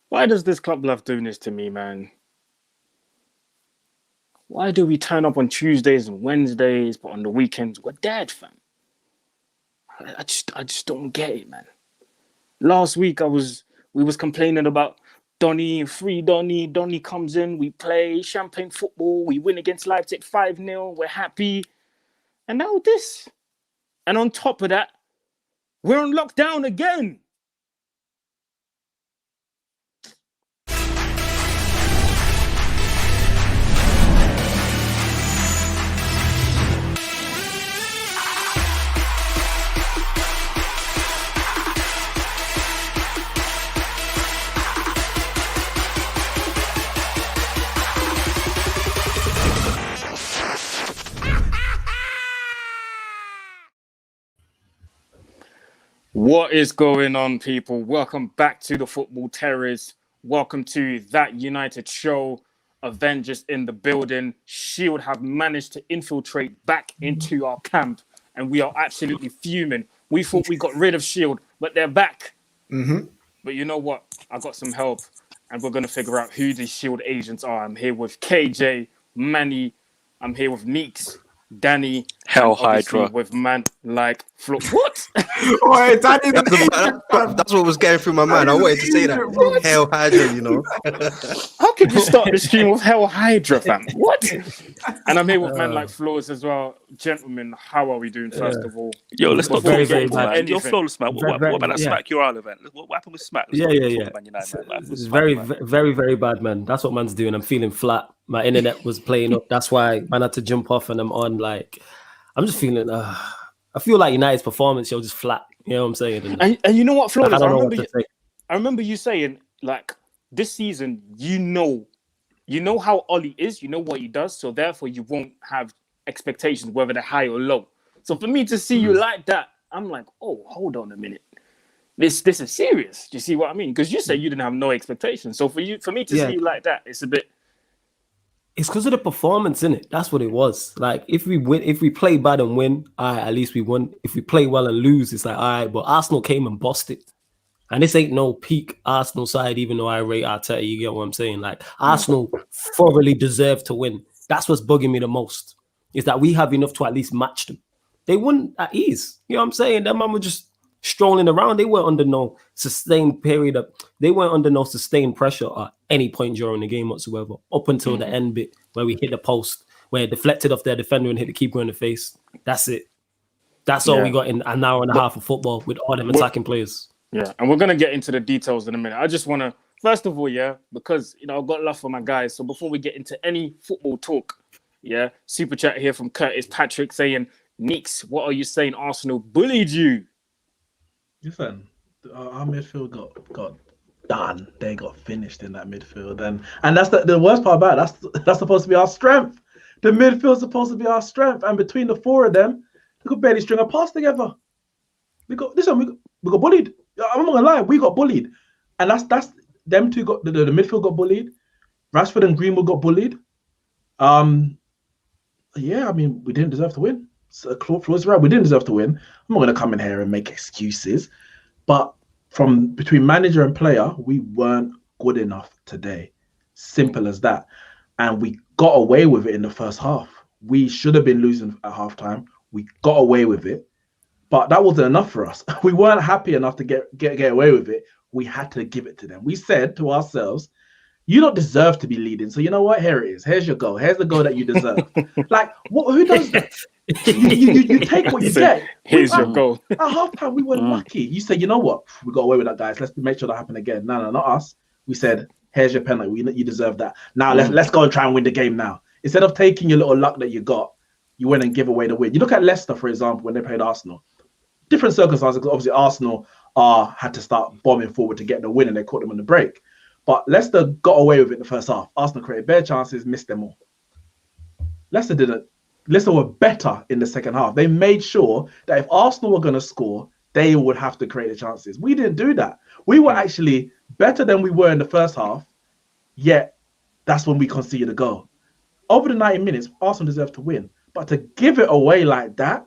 Why does this club love doing this to me, man? Why do we turn up on Tuesdays and Wednesdays, but on the weekends we're dead, fam? I just don't get it, man. Last week we was complaining about Donny, free Donny. Donny comes in, we play champagne football, we win against Leipzig 5-0, we're happy. And now this. And on top of that, we're on lockdown again. What is going on, people? Welcome back to the Football Terrors. Welcome to That United Show. Avengers in the building. Shield have managed to infiltrate back into our camp, and we are absolutely fuming. We thought we got rid of Shield, but they're back. But you know what? I got some help, and we're going to figure out who these Shield agents are. I'm here with KJ, Manny. I'm here with Meeks, Danny, Hell Hydra, with man like Flo. What? Wait, Danny, that's what was going through my mind. I wanted to say that. Hell Hydra, you know. How could you start the stream with Hell Hydra, fam? What? And I'm here with man like Flows as well. Gentlemen, how are we doing, first of all? Yo, let's not very, talk very about bad. man. You're flawless, man. What about that Smack Your Isle event? What happened with Smack? Yeah. It's It's very bad, man. That's what man's doing. I'm feeling flat. My internet was playing up. That's why man had to jump off, and I'm on like, I'm just feeling. I feel like United's performance, just flat. You know what I'm saying? And you know what, Flawless? I don't know what to say. I remember you saying, like, this season, you know how Ollie is, you know what he does, so therefore you won't have expectations, whether they're high or low. So for me to see you like that, I'm like, oh, hold on a minute. This is serious. Do you see what I mean? Because you said you didn't have no expectations. So for me to see you like that, it's a bit. It's because of the performance, innit? That's what it was. Like, if we play bad and win, at least we won. If we play well and lose, it's like, all right. But Arsenal came and busted. And this ain't no peak Arsenal side, even though I rate Arteta. You get what I'm saying? Like, Arsenal thoroughly deserve to win. That's what's bugging me the most, is that we have enough to at least match them. They won at ease. You know what I'm saying? That man were just strolling around. They weren't under no sustained pressure at any point during the game whatsoever, up until the end bit where we hit the post, where it deflected off their defender and hit the keeper in the face. That's it. That's all we got in an hour and a half of football with all them attacking players. Yeah, and we're going to get into the details in a minute. I just want to, first of all, because, I've got love for my guys. So before we get into any football talk, super chat here from Curtis Patrick saying, Neeks, what are you saying? Arsenal bullied you. Listen, our midfield got done. They got finished in that midfield, and that's the worst part about it. That's supposed to be our strength. The midfield's supposed to be our strength, and between the four of them, they could barely string a pass together. We got bullied. I'm not gonna lie, we got bullied, and that's them two got the midfield got bullied. Rashford and Greenwood got bullied. Yeah, I mean, we didn't deserve to win. So Floyd's right, we didn't deserve to win. I'm not gonna come in here and make excuses, but from between manager and player, we weren't good enough today. Simple as that. And we got away with it in the first half. We should have been losing at halftime. We got away with it, but that wasn't enough for us. We weren't happy enough to get away with it. We had to give it to them. We said to ourselves, you don't deserve to be leading. So you know what? Here it is. Here's your goal. Here's the goal that you deserve. Like, who does that? You take what you get. Here's your goal. At halftime, we were lucky. You said, you know what? We got away with that, guys. Let's make sure that happen again. No, not us. We said, here's your penalty. You deserve that. Now let's go and try and win the game now. Instead of taking your little luck that you got, you went and give away the win. You look at Leicester, for example, when they played Arsenal. Different circumstances. Obviously, Arsenal had to start bombing forward to get the win, and they caught them on the break. But Leicester got away with it in the first half. Arsenal created bare chances, missed them all. Leicester didn't. Leicester were better in the second half. They made sure that if Arsenal were going to score, they would have to create the chances. We didn't do that. We were actually better than we were in the first half, yet that's when we conceded a goal. Over the 90 minutes, Arsenal deserved to win. But to give it away like that,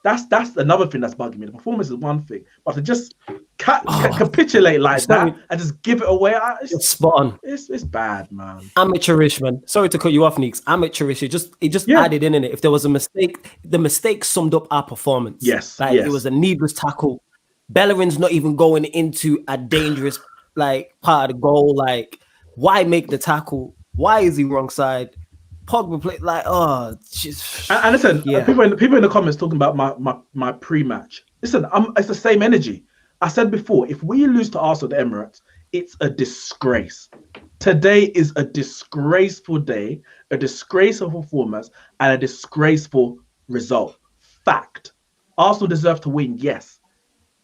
that's another thing that's bugging me. The performance is one thing, but to just capitulate like that and just give it away. It's spot on. It's bad, man. Amateurish, man. Sorry to cut you off, Neeks. Amateurish. It just added in it. If there was a mistake, the mistake summed up our performance. Yes. It was a needless tackle. Bellerin's not even going into a dangerous part of the goal. Like, why make the tackle? Why is he wrong side? Pogba play just. And listen, people in the comments talking about my pre-match. Listen, it's the same energy. I said before, if we lose to Arsenal at the Emirates, it's a disgrace. Today is a disgraceful day, a disgraceful performance, and a disgraceful result. Fact. Arsenal deserve to win, yes,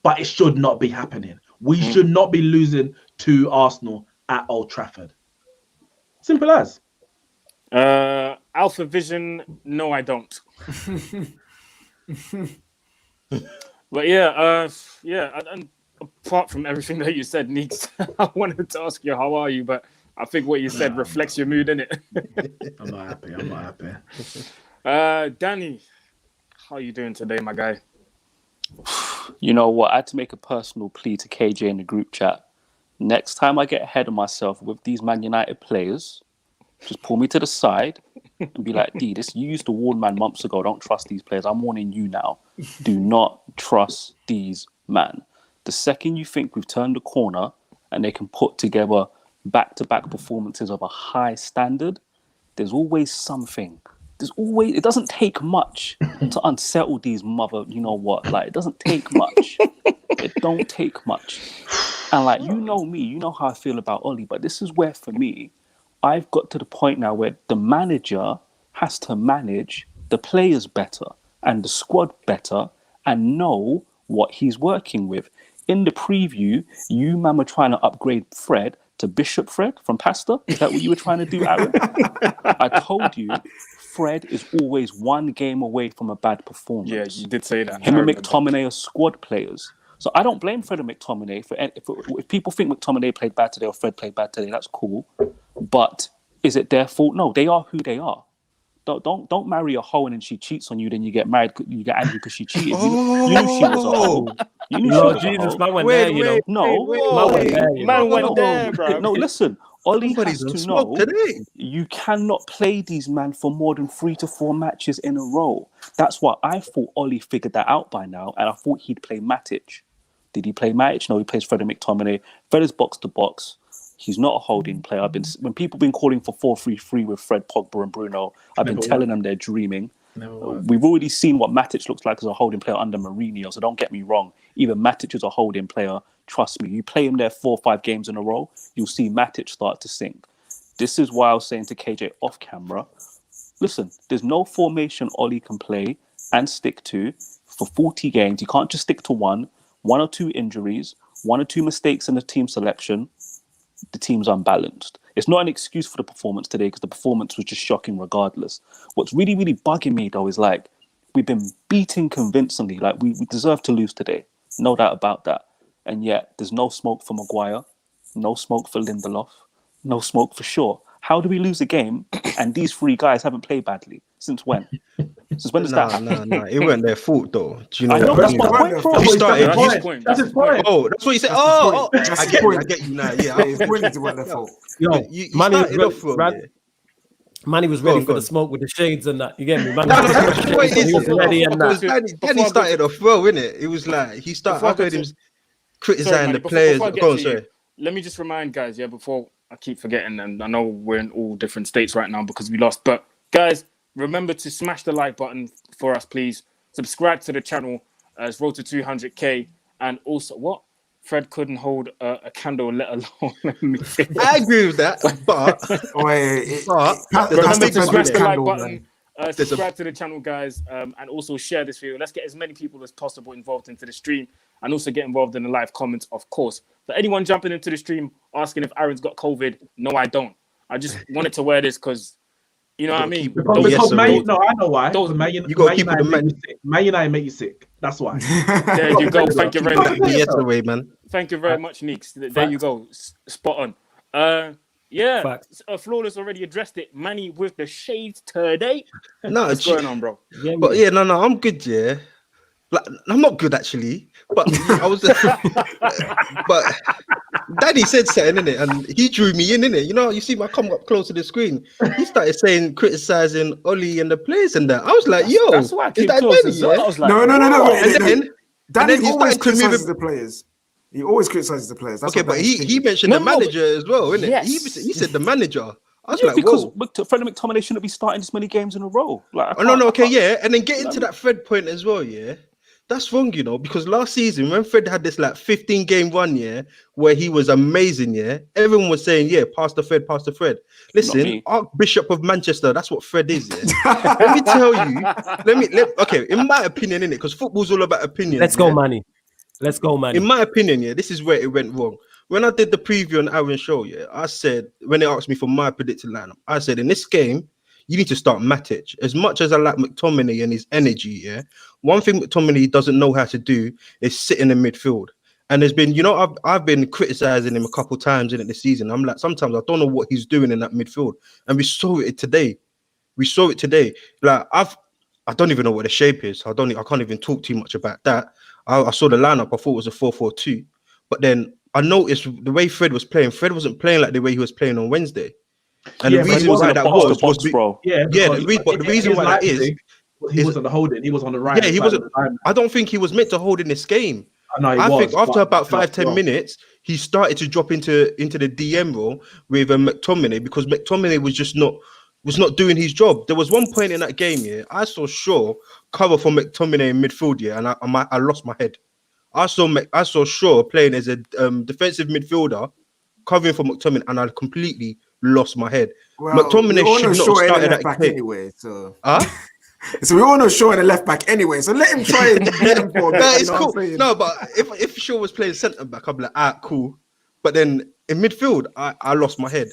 but it should not be happening. We should not be losing to Arsenal at Old Trafford. Simple as. Alpha Vision, no, I don't. But and apart from everything that you said, Neeks, I wanted to ask you, how are you? But I think what you said reflects your mood, innit? I'm not happy. Danny, how are you doing today, my guy? You know what? I had to make a personal plea to KJ in the group chat. Next time I get ahead of myself with these Man United players, just pull me to the side and be like, D, you used to warn man months ago, don't trust these players. I'm warning you now. Do not trust these man. The second you think we've turned the corner and they can put together back-to-back performances of a high standard, there's always something. It doesn't take much to unsettle these it doesn't take much. It don't take much. And you know me, you know how I feel about Oli, but this is where, for me, I've got to the point now where the manager has to manage the players better and the squad better and know what he's working with. In the preview, you man were trying to upgrade Fred to Bishop Fred from Pasta. Is that what you were trying to do, Aaron? I told you, Fred is always one game away from a bad performance. Yeah, you did say that. Him and McTominay are squad players. So I don't blame Fred and McTominay. If people think McTominay played bad today or Fred played bad today, that's cool. But is it their fault? No, they are who they are. Don't marry a hoe and then she cheats on you, then you get married, you get angry because she cheated. You knew she was a hoe. You knew she was a hoe. Man went there, you know. No, man went there, bro. No, listen. Oli has to know you cannot play these man for more than 3 to 4 matches in a row. That's why I thought Oli figured that out by now, and I thought he'd play Matic. Did he play Matic? No, he plays Fred and McTominay. Fred is box to box. He's not a holding player. When people have been calling for 4-3-3 with Fred, Pogba and Bruno, I've been telling them they're dreaming. We've already seen what Matic looks like as a holding player under Mourinho, so don't get me wrong. Even Matic is a holding player. Trust me, you play him there 4 or 5 games in a row, you'll see Matic start to sink. This is why I was saying to KJ off camera, listen, there's no formation Oli can play and stick to for 40 games. You can't just stick to one or 2 injuries, 1 or 2 mistakes in the team selection. The team's unbalanced. It's not an excuse for the performance today because the performance was just shocking regardless. What's really, really bugging me though is we've been beaten convincingly. We deserve to lose today. No doubt about that. And yet there's no smoke for Maguire, no smoke for Lindelof, no smoke for Shaw. How do we lose a game and these 3 guys haven't played badly? Since when? Since when does that happen? No. It wasn't their fault though. Do you know? I know that's my point, bro. That's his point. Oh, that's what you said. Oh, I get you now. Yeah, it's pointing to what their fault. Yo, Manny was ready for the smoke with the shades and that. You get me? He was ready and that. Danny started off well, innit? It was he started. I heard him criticizing the players. Go on, sorry. Let me just remind guys, before I keep forgetting, and I know we're in all different states right now because we lost, but guys, remember to smash the like button for us, please. Subscribe to the channel. It's road to 200k. And also, Fred couldn't hold a candle, let alone. I agree with that, but remember to smash the like button. Subscribe to the channel, guys, and also share this video. Let's get as many people as possible involved into the stream, and also get involved in the live comments, of course. For anyone jumping into the stream asking if Aaron's got COVID, no, I don't. I just wanted to wear this because, you know what I mean? Because I know why. Man United make you sick. That's why. There you go. Thank you very much. Yesterday, man. Thank you very much, Neeks. There you go. Spot on. Flawless already addressed it. Manny with the shades today. No, what's going on, bro? But yeah, no, I'm good. Yeah, Like, I'm not good actually, but I was. But Danny said something, innit? And he drew me in, innit? You know, you see my come up close to the screen. He started saying, criticizing Ollie and the players and that. I was like, that's why I came is that close Danny? as well. Yeah? I was like, no. Danny he always started to move criticizes the players. He always criticizes the players. That's okay, but he mentioned the manager as well, innit? Yes. He said the manager. I was Yeah, like, because whoa. Fred McTominay shouldn't be starting this many games in a row. Like, And then get into that Fred point as well, yeah. That's wrong, you know, because last season when Fred had this like 15 game run, yeah, where he was amazing, yeah, everyone was saying, yeah, pass the Fred. Listen, Archbishop of Manchester, that's what Fred is, yeah. Let me tell you, okay, in my opinion, innit, because football's all about opinion. Let's go, Manny. In my opinion, yeah, this is where it went wrong. When I did the preview on Aaron's show, yeah, I said, when they asked me for my predicted lineup, I said, in this game, you need to start Matic. As much as I like McTominay and his energy, yeah, one thing McTominay doesn't know how to do is sit in the midfield. And there's been, you know, I've been criticizing him a couple times in this season. I'm like, sometimes I don't know what he's doing in that midfield. And we saw it today. Like, I don't even know what the shape is. I can't even talk too much about that. I saw the lineup. I thought it was a 4-4-2. But then I noticed the way Fred was playing. Fred wasn't playing like the way he was playing on Wednesday. And the reason why that was bro. The reason why that is he wasn't holding. He was on the right. Yeah, he wasn't. I don't think he was meant to hold in this game. I think after about 5-10 minutes, he started to drop into the DM role with McTominay because McTominay was just not doing his job. There was one point in that game, yeah, I saw Shaw cover for McTominay in midfield, yeah, and I lost my head. I saw Shaw playing as a defensive midfielder, covering for McTominay, and I completely lost my head. Well, McTominay should not have started that back game. Anyway, so. So we all know Shaw in the left back anyway. So let him try and beat him for a bit. It's cool. No, but if Shaw was playing centre back, I'd be like, cool. But then in midfield, I lost my head.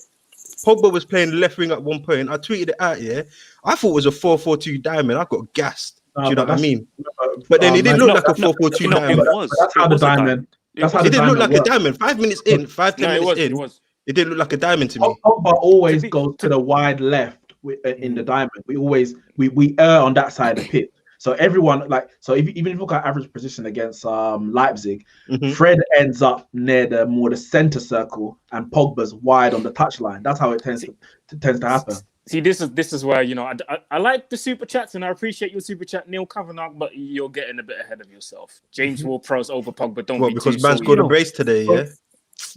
Pogba was playing left wing at one point. I tweeted it out, yeah. I thought it was a 4-4-2 diamond. I got gassed. Do you know what I mean? But then it didn't look like a 4-4-2 diamond. That's how the diamond. It didn't look like a diamond. 5 minutes in, 5-10 minutes in, it didn't look like a diamond to me. Pogba always goes to the wide left in the diamond. We err on that side of the pitch. So everyone even if you look at average position against Leipzig, Fred ends up near the center circle and Pogba's wide on the touchline. That's how it tends to happen. See, this is where, you know, I like the super chats and I appreciate your super chat, Neil Kavanagh, but you're getting a bit ahead of yourself. James Ward-Prowse over Pogba. Don't be because too man's got a brace today, yeah.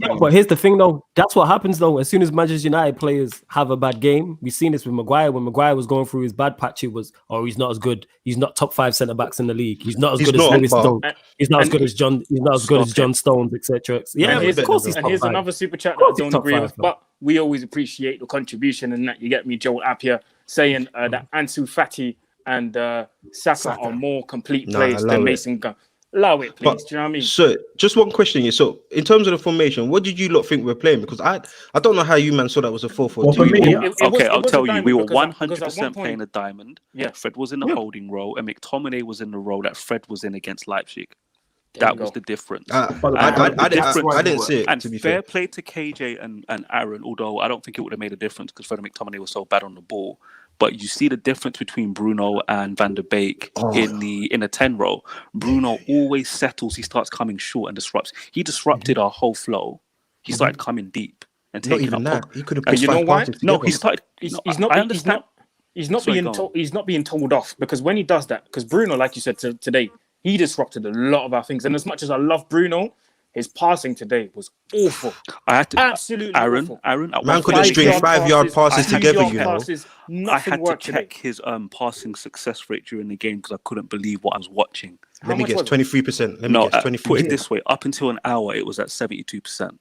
Yeah, but here's the thing, though. That's what happens, though. As soon as Manchester United players have a bad game, we've seen this with Maguire. When Maguire was going through his bad patch, it was, he's not as good. He's not top 5 centre backs in the league. He's not as good as Lewis Stone. He's not as good as John. He's not as good as John Stones, etc. Yeah, of course he's top 5. And here's another super chat that I don't agree with, but we always appreciate the contribution and that. You get me, Joel Appiah, saying that Ansu Fati and Saka are more complete players than Mason Gunn. Allow it, please. Do you know what I mean? So, just one question here. So, in terms of the formation, what did you lot think we were playing? Because I don't know how you man saw that was a 4-4-2. Well, for me, I'll tell you, we were 100% playing a diamond. Yeah, Fred was in the holding role, and McTominay was in the role that Fred was in against Leipzig. That was the difference. I didn't see it. And to be fair play to KJ and Aaron, although I don't think it would have made a difference because Fred McTominay was so bad on the ball. But you see the difference between Bruno and Van der Beek in a 10 role. Bruno always settles. He starts coming short and disrupts. He disrupted our whole flow. He started coming deep and taking up. That. He could have. And you know why? No, he started. He's not being told off because when he does that, because Bruno, like you said today, he disrupted a lot of our things. And as much as I love Bruno, his passing today was awful. I had to absolutely Aaron, man couldn't string 5-yard passes together. You know, I had to check his passing success rate during the game because I couldn't believe what I was watching. Let me guess, 23%. Let me guess, 23%. Put it this way: up until an hour, it was at 72%.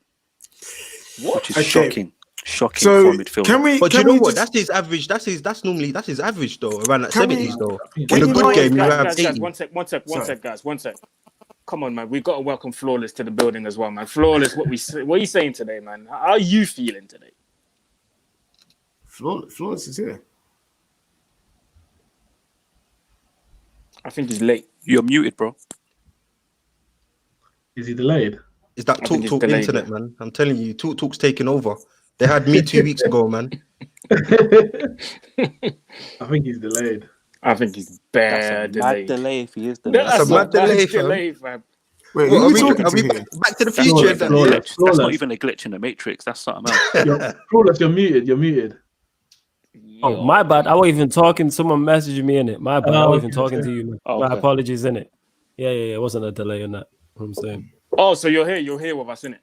Which is shocking. Shocking for midfield. But you know what? That's his average. That's his average though, around that 70s though. In a good game, you have 80. One sec, guys. Come on, man. We've got to welcome Flawless to the building as well, man. Flawless, what are you saying today, man? How are you feeling today? Flawless is here. I think he's late. You're muted, bro. Is he delayed? Is that Talk internet, man? I'm telling you, Talk's taking over. They had me 2 weeks ago, man. I think he's delayed. I think he's That's bare a delayed. mad delay if he is delayed. That's a a mad delay, fam. fam. Wait, What, who are we talking are to we here? back to the That's future? not even a Flawless, glitch. That's not flawless. even a glitch in the Matrix. That's something else. Flawless, you're muted. You're muted. Oh, my bad. I wasn't even talking. Someone messaged me in it. My bad. I Oh, wasn't even okay, talking okay. to you. Man. Oh, My okay. apologies in it. Yeah. It wasn't a delay in that. What I'm saying. Oh, so you're here with us, innit?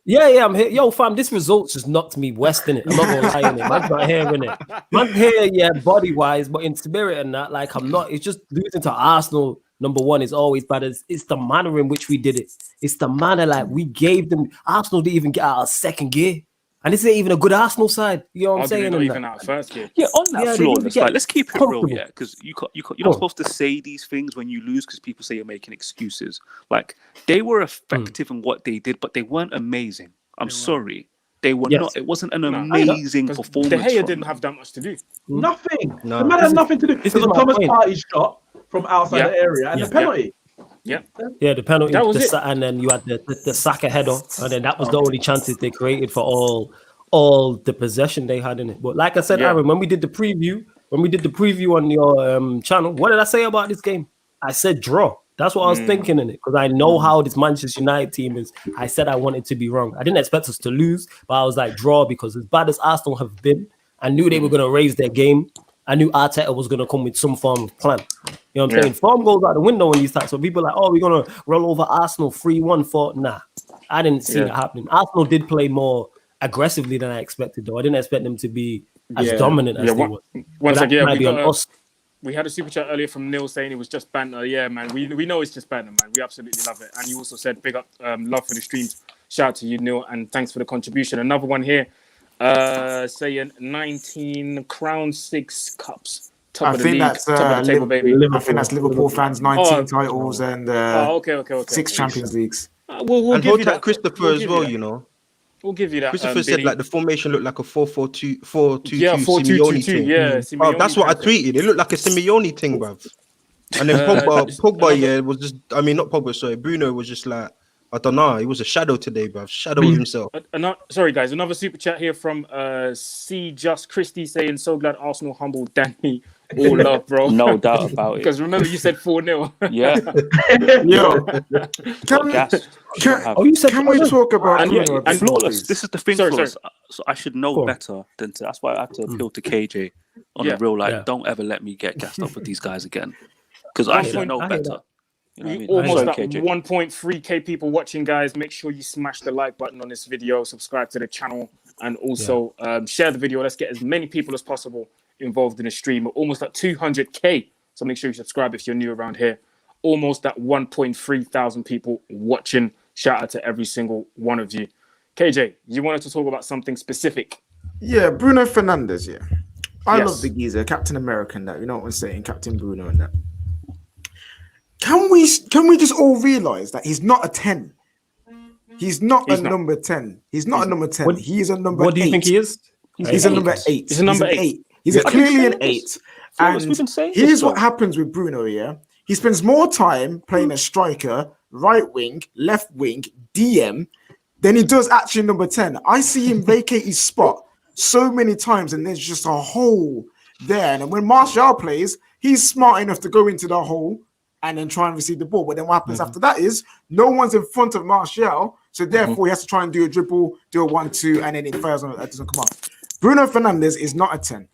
Yeah, I'm here. Yo, fam, this results just knocked me west in it. I'm not gonna lie in it. Man's not here in it. Man's here, yeah, body wise, but in spirit and that, like, I'm not. It's just losing to Arsenal. Number one is always bad. It's the manner in which we did it. It's the manner like we gave them. Arsenal didn't even get out of second gear, and this ain't even a good Arsenal side. You know what I'm Arguably saying? not And even that. out first gear. Yeah, on that Yeah, they need to flawless. get Like, let's keep it real, comfortable. yeah, because you're not supposed to say these things when you lose because people say you're making excuses. Like, they were effective in what they did, but they weren't amazing. I'm sorry, they were Yes. not. It wasn't an No, amazing 'cause performance. De Gea from didn't them. have that much to do. Nothing. No. The man had nothing to do. this It was is a my Thomas point. Partey shot from outside the area and Yeah. the penalty. Yeah. Yeah, the penalty, That was it. and then you had the Saka header, and then that was the only chances they created for all the possession they had in it. But like I said, Yeah. Aaron, when we did the preview on your channel, what did I say about this game? I said draw. That's what I was thinking in it because I know how this Manchester United team is. I said I wanted to be wrong. I didn't expect us to lose, but I was like draw because as bad as Arsenal have been, I knew they were going to raise their game. I knew Arteta was going to come with some form of plan. You know what I'm saying? Form goes out the window in these times. So people are like, oh, we're going to roll over Arsenal 3-1 for... Nah, I didn't see that happening. Arsenal did play more aggressively than I expected, though. I didn't expect them to be as dominant as they were. Once again, We we had a super chat earlier from Neil saying it was just banter. Yeah, man, we know it's just banter, man. We absolutely love it. And you also said big up, love for the streams. Shout out to you, Neil, and thanks for the contribution. Another one here saying 19 Crown 6 cups. Top of the league, top of the table, baby. I think that's Liverpool fans' 19 titles and okay. 6 Champions Leagues. We'll And give hold you that that. Christopher We'll as give well, you that. you know. We'll give you that. Christopher said Billy. like the formation looked like a 4-4-2, 4-2-2 Yeah, 4-2-2-2. Simeone thing. Yeah, Bruv, that's what I tweeted. It looked like a Simeone thing, bruv. And then Pogba, was just, I mean, not Pogba, sorry. Bruno was just like, I don't know. He was a shadow today, bruv. Shadow of himself. Sorry, guys. Another super chat here from C. Just Christie saying, so glad Arsenal humbled Danny. All love, bro. No doubt about it. Because remember, you said 4-0. Yeah. Yo, can we talk about and flawless? This is the thing, Sorry. flawless. So I should know better than to. That's why I had to appeal to KJ on a real don't ever let me get gassed up with these guys again, because I should know better. You know what I mean? Almost Sorry, at KJ. 1.3k people watching, guys. Make sure you smash the like button on this video, subscribe to the channel, and also share the video. Let's get as many people as possible involved in the stream. We're almost at 200k, so make sure you subscribe if you're new around here. Almost at 1.3 thousand people watching. Shout out to every single one of you. KJ, you wanted to talk about something specific. Yeah, Bruno Fernandes, yeah. I love the geezer, Captain America and that. You know what I'm saying? Captain Bruno and that. Can we just all realize that he's not a 10? He's not number 10. He's not a number 10. He's a number 8. What do you think he is? He's a number 8. He's a number 8. He's clearly an 8. And here's what happens with Bruno, yeah? He spends more time playing a striker, right wing, left wing, DM, than he does actually number 10. I see him vacate his spot so many times, and there's just a hole there. And when Martial plays, he's smart enough to go into the hole and then try and receive the ball. But then what happens after that is no one's in front of Martial, so therefore he has to try and do a dribble, do a 1-2, and then it fails on it doesn't come up. Bruno Fernandes is not a 10.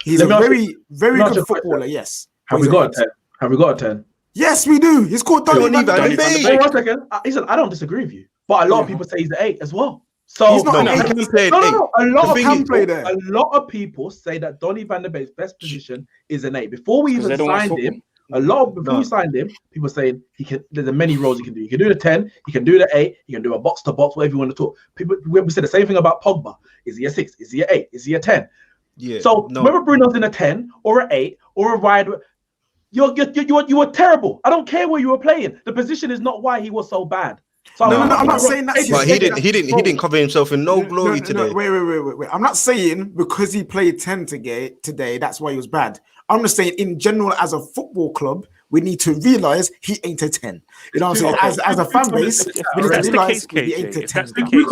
He's a very, very good footballer, yes. Have we got a 10? Have we got a 10? Yes, we do. He's called Donny Van de Beek. Wait 1 second. Listen, I don't disagree with you, but a lot of people say he's the 8 as well. So he's not an 8. A lot of can play there. A lot of people say that Donny Van de Beek's best position is an 8. Before we even signed him, before we signed him, people saying he can. There's many roles he can do. He can do the 10. He can do the 8. He can do a box to box, whatever you want to talk. People, we said the same thing about Pogba. Is he a 6? Is he a 8? Is he a 10? Yeah. So whether Bruno's in a 10 or an 8 or a wide, you were terrible. I don't care where you were playing. The position is not why he was so bad. So I'm not saying that. But he didn't cover himself in no glory today. Wait. I'm not saying because he played 10 today, that's why he was bad. I'm just saying in general as a football club, we need to realize he ain't a 10. You know what I'm saying? As a fan base, we need to realize he ain't a 10. Three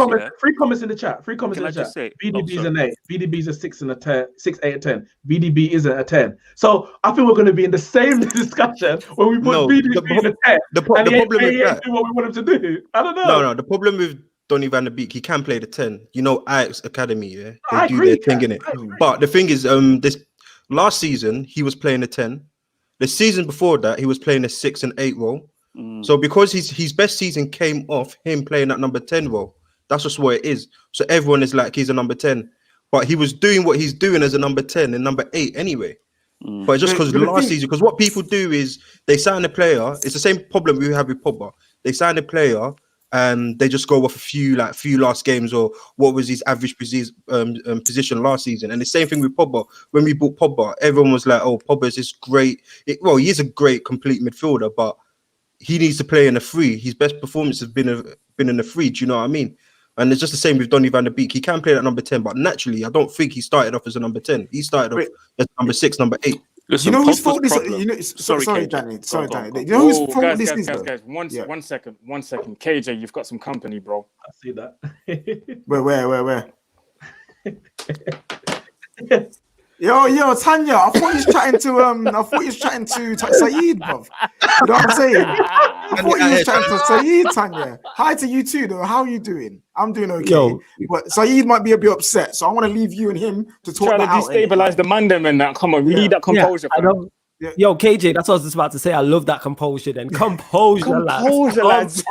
comments in the chat. VDB's an 8. VDB's a 6 and a 10. 6, 8, and 10. VDB isn't a 10. So I think we're going to be in the same discussion when we put VDB in a 10. The problem with that, do what we want him to do. I don't know. No. The problem with Donny van der Beek, he can play the 10. You know, Ajax Academy, yeah, they do their thing in it. But the thing is, this last season he was playing a 10. The season before that, he was playing a 6 and 8 role. So because his best season came off him playing that number 10 role. That's just what it is. So everyone is like, he's a number 10. But he was doing what he's doing as a number 10 and number 8 anyway. But just because the last season, because what people do is they sign a player. It's the same problem we have with Pogba. They sign a player and they just go off a few last games or what was his average position last season. And the same thing with Pogba. When we bought Pogba, everyone was like, "Oh, Pogba's this great." He is a great complete midfielder, but he needs to play in a free. His best performance has been in a free. Do you know what I mean? And it's just the same with Donny van der Beek. He can play at number 10, but naturally, I don't think he started off as a number 10. He started off as number 6, number 8. Listen, you know whose fault this is? Sorry, Danny. Sorry, Danny. You know whose fault this is? Guys, one second. KJ, you've got some company, bro. I see that. Where? Yo, Tanya. I thought he was chatting to Saeed, bruv. You know what I'm saying? I thought he was chatting to Saeed, Tanya. Hi to you too, though. How are you doing? I'm doing okay. But Saeed might be a bit upset, so I want to leave you and him to talk about how to destabilize the man them and that. Come on, we need that composure. I know. Yeah. Yo, KJ, that's what I was just about to say. I love that composure then. Composure, lads.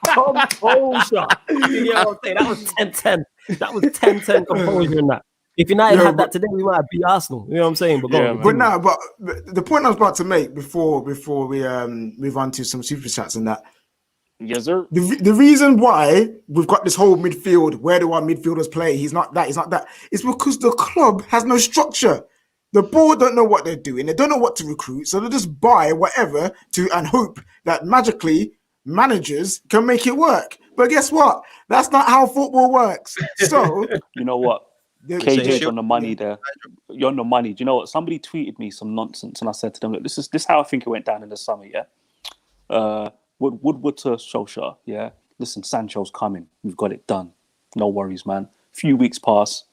Composure. You know what I'm saying? That was 10-10. That was 10-10 composure in that. If United had that today, we might beat Arsenal. You know what I'm saying? But but the point I was about to make before we move on to some super chats and that. Yes, sir. The reason why we've got this whole midfield, where do our midfielders play? He's not that. It's because the club has no structure. The board don't know what they're doing. They don't know what to recruit, so they just buy whatever and hope that magically managers can make it work. But guess what? That's not how football works. So you know what? KJ's on the money there. You're on the money. Do you know what? Somebody tweeted me some nonsense, and I said to them, "Look, this is how I think it went down in the summer." Yeah, Woodward to Solskjaer. Yeah, listen, Sancho's coming. We've got it done. No worries, man. Few weeks pass.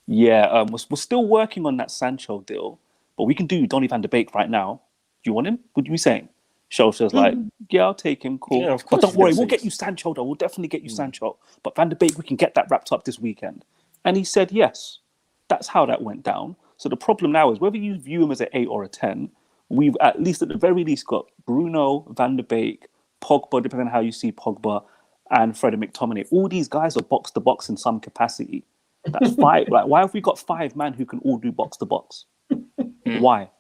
Yeah, we're still working on that Sancho deal, but we can do Donny van der Beek right now. Do you want him? What are you saying? Solskjaer's like, yeah, I'll take him. Cool. Yeah, of course. But don't worry, we'll get you Sancho though. We'll definitely get you Sancho. But Van der Beek, we can get that wrapped up this weekend. And he said, yes, that's how that went down. So the problem now is whether you view him as an 8 or a 10, we've at the very least got Bruno, Van der Beek, Pogba, depending on how you see Pogba, and Freddie McTominay. All these guys are box to box in some capacity. That's 5. Like, why have we got 5 men who can all do box to box? Why?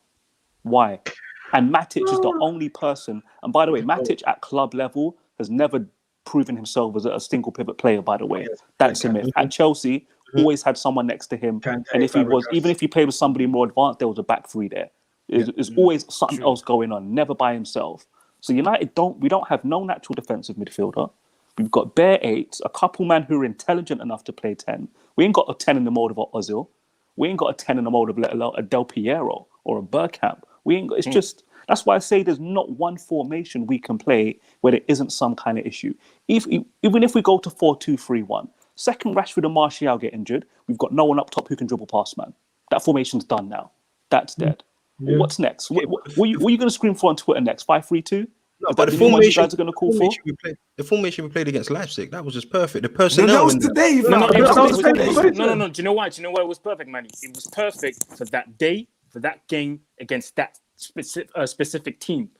And Matic is the only person. And by the way, Matic at club level has never proven himself as a single pivot player, by the way. That's a myth. At Chelsea, always had someone next to him. And even if he played with somebody more advanced, there was a back three there. There's always something else going on, never by himself. So United we don't have no natural defensive midfielder. We've got bare 8s, a couple men who are intelligent enough to play 10. We ain't got a 10 in the mold of Ozil. We ain't got a 10 in the mold of a Del Piero or a Bergkamp. It's just, that's why I say there's not one formation we can play where there isn't some kind of issue. Even if we go to 4-2-3-1, second Rashford and Martial get injured, we've got no one up top who can dribble past, man. That formation's done now. That's dead. Yeah. What's next? What are you going to scream for on Twitter next? 5-3-2? No, but the formation you guys are going to call for? The formation we played against Leipzig, that was just perfect. The personnel. No, that was today. No. Do you know why? Do you know why it was perfect, Manny? It was perfect for that day, for that game against that specific team.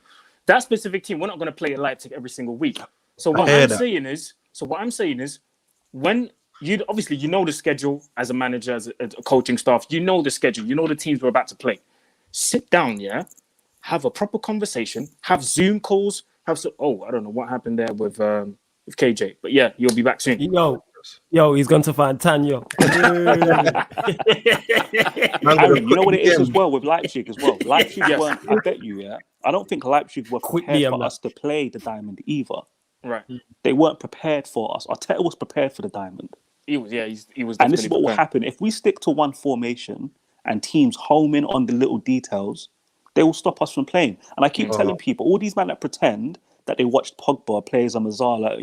That specific team, we're not going to play at Leipzig every single week. So what I'm saying is, when you obviously you know the schedule as a manager, as a coaching staff, you know the schedule, you know the teams we're about to play. Sit down, have a proper conversation, have Zoom calls, I don't know what happened there with KJ, but yeah, you'll be back soon. Yo, he's going to find Tanya. Aaron, you know what it is as well with Leipzig as well. Leipzig weren't, I bet you, I don't think Leipzig were prepared for us to play the diamond either. Right. They weren't prepared for us. Arteta was prepared for the diamond. He was. And this is what will happen. If we stick to one formation and teams home in on the little details, they will stop us from playing. And I keep telling people, all these men that pretend that they watched Pogba play as a Mazzala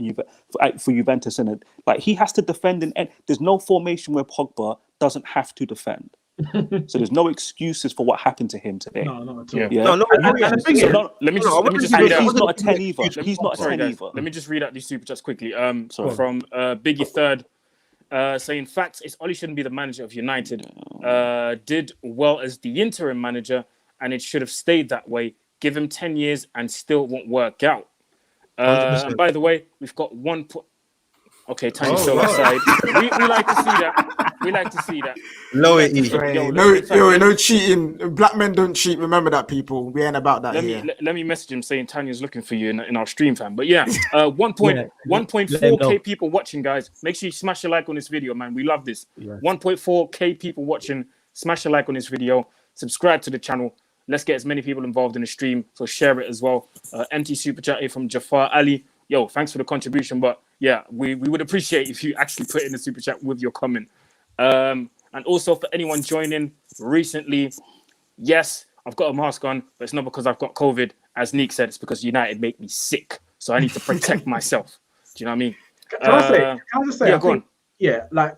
for Juventus, and like he has to defend. And there's no formation where Pogba doesn't have to defend. So there's no excuses for what happened to him today. No, not at all. Yeah. No, no. And the thing is, Let me just And read out. he's not a 10 either. He's not a Sorry, 10 guys. either. Let me just read out these super chats quickly. From Biggie Third, saying facts is Oli shouldn't be the manager of United. Did well as the interim manager, and it should have stayed that way. Give him 10 years and still won't work out. And by the way, we've got one. Okay, Tiny still outside. We like to see that. We like to see that. Low it No cheating. Black men don't cheat. Remember that, people. We ain't about that here. Let me message him saying Tanya's looking for you in our stream, fam. But yeah, 1.4K people watching, guys. Make sure you smash a like on this video, man. We love this. 1.4K people watching. Smash a like on this video. Subscribe to the channel. Let's get as many people involved in the stream. So share it as well. Empty super chat here from Jafar Ali. Yo, thanks for the contribution. But yeah, we would appreciate if you actually put in the super chat with your comment. And also for anyone joining recently, yes, I've got a mask on, but it's not because I've got COVID. As Neek said, it's because United make me sick. So I need to protect myself. Do you know what I mean? Can I just say? Yeah, go on. Yeah, like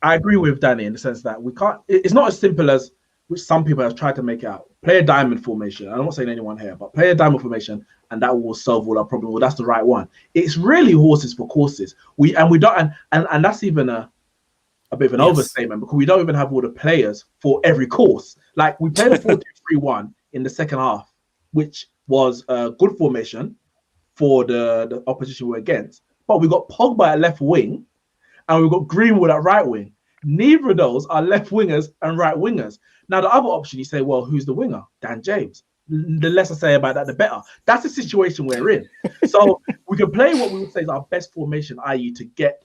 I agree with Danny in the sense that we can't. It's not as simple as which some people have tried to make it out. Play a diamond formation. I'm not saying anyone here, but play a diamond formation, and that will solve all our problems. Well, that's the right one. It's really horses for courses. We don't, and that's even a bit of an overstatement because we don't even have all the players for every course. Like we played a 4-2-3-1 in the second half, which was a good formation for the opposition we're against. But we got Pogba at left wing, and we've got Greenwood at right wing. Neither of those are left wingers and right wingers. Now, the other option, you say, well, who's the winger? Dan James. The less I say about that, the better. That's the situation we're in. So we can play what we would say is our best formation, i.e. to get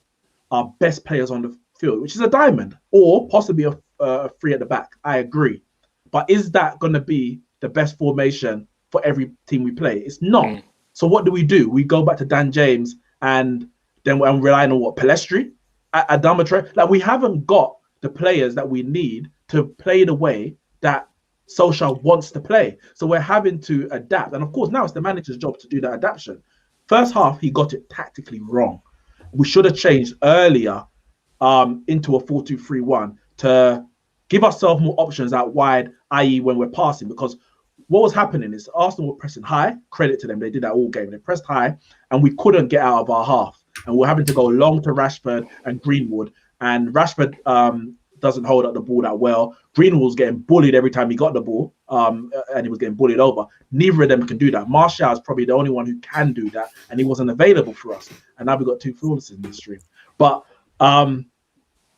our best players on the field, which is a diamond, or possibly a three at the back. I agree. But is that going to be the best formation for every team we play? It's not. So what do? We go back to Dan James and then we're relying on what? Palestri? Adamatre? Like we haven't got the players that we need to play the way that Solskjaer wants to play. So we're having to adapt. And of course, now it's the manager's job to do that adaptation. First half, he got it tactically wrong. We should have changed earlier into a 4-2-3-1 to give ourselves more options out wide, i.e. when we're passing. Because what was happening is Arsenal were pressing high. Credit to them. They did that all game. They pressed high and we couldn't get out of our half. And we're having to go long to Rashford and Greenwood. And Rashford doesn't hold up the ball that well. Greenwood was getting bullied every time he got the ball, and he was getting bullied over. Neither of them can do that. Martial is probably the only one who can do that, and he wasn't available for us. And now we've got two flawlesses in the stream. But I'm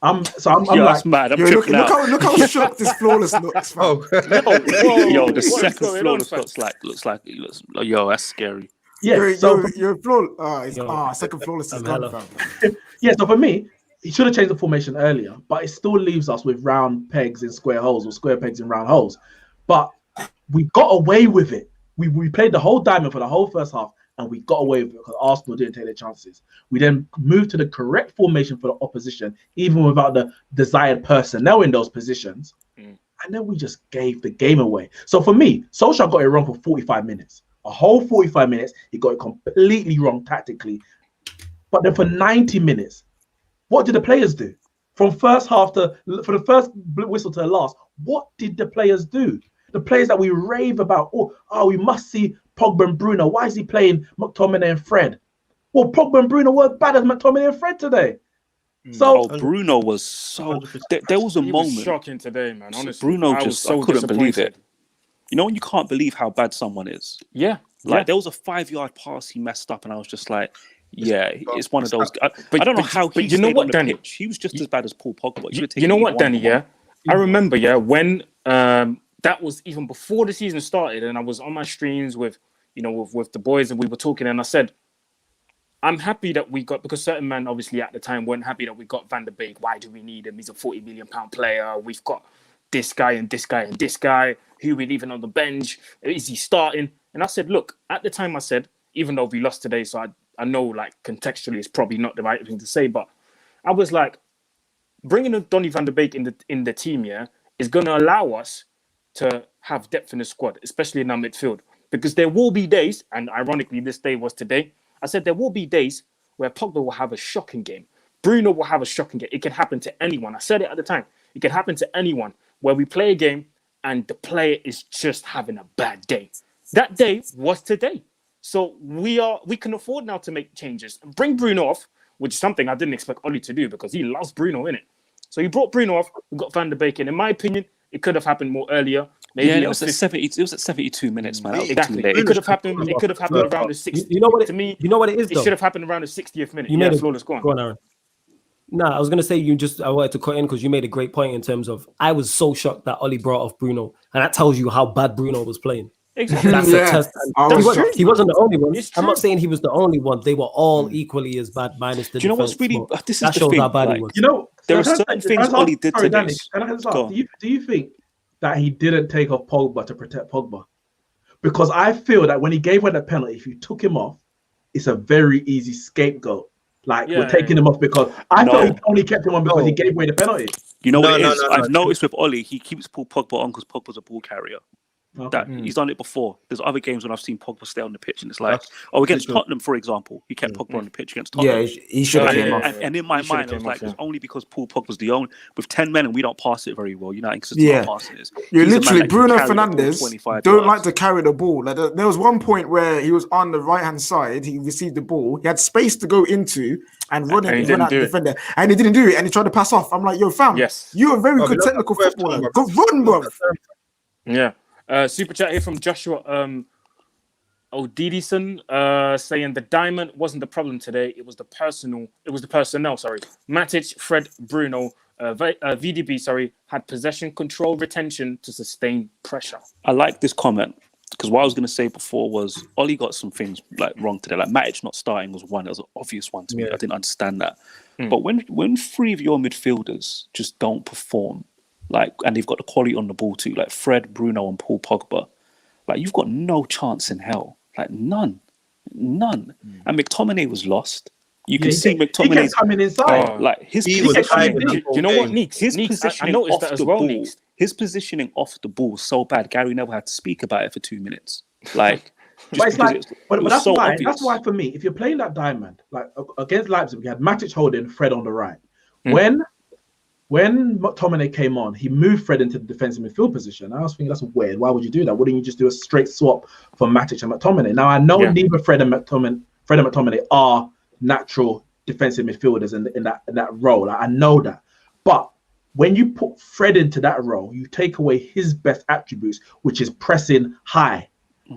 like, mad. Look how shocked this flawless looks. The second flawless looks like yo, that's scary. Yeah, you're flawless. Second flawless is gone, fam. Yeah, so for me, he should have changed the formation earlier, but it still leaves us with round pegs in square holes or square pegs in round holes. But we got away with it. We played the whole diamond for the whole first half, and we got away with it because Arsenal didn't take their chances. We then moved to the correct formation for the opposition, even without the desired personnel in those positions. And then we just gave the game away. So for me, Solskjaer got it wrong for 45 minutes. A whole 45 minutes, he got it completely wrong tactically. But then for 90 minutes, what did the players do? From first half for the first whistle to the last, what did the players do? The players that we rave about, we must see Pogba and Bruno. Why is he playing McTominay and Fred? Well, Pogba and Bruno weren't bad as McTominay and Fred today. So Bruno was so. There was a moment. Was shocking today, man. Honestly, Bruno I couldn't believe it. You know when you can't believe how bad someone is. Yeah. There was a 5-yard pass he messed up, and I was just like, yeah, it's one of those. I don't know how he. You know what, Danny? Pitch. He was just as bad as Paul Pogba. You know what, Danny? Yeah, I remember. Yeah, when that was even before the season started, and I was on my streams with the boys, and we were talking, and I said, I'm happy that we got, because certain men obviously at the time weren't happy that we got Van der Beek. Why do we need him? He's a £40 million player. We've got this guy and this guy and this guy. Who we leaving on the bench? Is he starting? And I said, look, at the time I said, even though we lost today, so I know like contextually it's probably not the right thing to say, but I was like, bringing Donny van der Beek in the team, is going to allow us to have depth in the squad, especially in our midfield. Because there will be days, and ironically, this day was today. I said there will be days where Pogba will have a shocking game. Bruno will have a shocking game. It can happen to anyone. I said it at the time. It can happen to anyone where we play a game and the player is just having a bad day. That day was today. So we can afford now to make changes. Bring Bruno off, which is something I didn't expect Oli to do because he loves Bruno, innit? So he brought Bruno off. We got Van der Beek in. In my opinion, it could have happened more earlier. Maybe it was at 70. It was at 72 minutes, man. Exactly. It could have happened. It could have happened around the 60th. You know what? To me, you know what it is. It should have happened around the 60th minute. You made flawless. Go on, Aaron. Nah, I was gonna say I wanted to cut in because you made a great point in terms of I was so shocked that Oli brought off Bruno, and that tells you how bad Bruno was playing. Exactly. That's a test. He wasn't the only one. I'm not saying he was the only one. They were all equally as bad, minus the. Do you know defense, what's really? This is that the shows thing. how bad he was. You know, there are certain things Oli did today. Danny, do you think that he didn't take off Pogba to protect Pogba? Because I feel that when he gave away the penalty, if you took him off, it's a very easy scapegoat. We're taking him off because I thought he only kept him on because he gave away the penalty. You know what it is? I've noticed with Oli, he keeps Paul Pogba on because Pogba's a ball carrier. Okay. He's done it before. There's other games when I've seen Pogba stay on the pitch, and it's like, against Tottenham, for example, he kept Pogba on the pitch against Tottenham. Yeah, he should have came off. And in my mind, I was like, it's only because Paul Pogba's the only with 10 men and we don't pass it very well. United consistently passing it. You're literally Bruno Fernandes don't like to carry the ball. Like there was one point where he was on the right hand side, he received the ball, he had space to go into and run at the defender, and he didn't do it, and he tried to pass off. I'm like, yo, fam, you're a very good technical footballer. Go run, bro. Yeah. Super chat here from Joshua Odidison saying the diamond wasn't the problem today. It was the personnel. Sorry, Matic, Fred, Bruno, VDB. Had possession, control, retention to sustain pressure. I like this comment because what I was going to say before was Oli got some things wrong today. Like Matic not starting was one. It was an obvious one to me. I didn't understand that. But when three of your midfielders just don't perform. And they've got the quality on the ball too, like Fred, Bruno, and Paul Pogba. You've got no chance in hell. None. And McTominay was lost. You can see McTominay coming inside. His positioning. You know what, Neeks? His positioning off the ball. His positioning off the ball was so bad. Gary never had to speak about it for 2 minutes. But that's why for me, if you're playing that diamond, against Leipzig, we had Matic holding Fred on the right. When McTominay came on, he moved Fred into the defensive midfield position. I was thinking, that's weird. Why would you do that? Wouldn't you just do a straight swap for Matic and McTominay? Now, I know neither Fred and McTominay are natural defensive midfielders in that role. I know that. But when you put Fred into that role, you take away his best attributes, which is pressing high.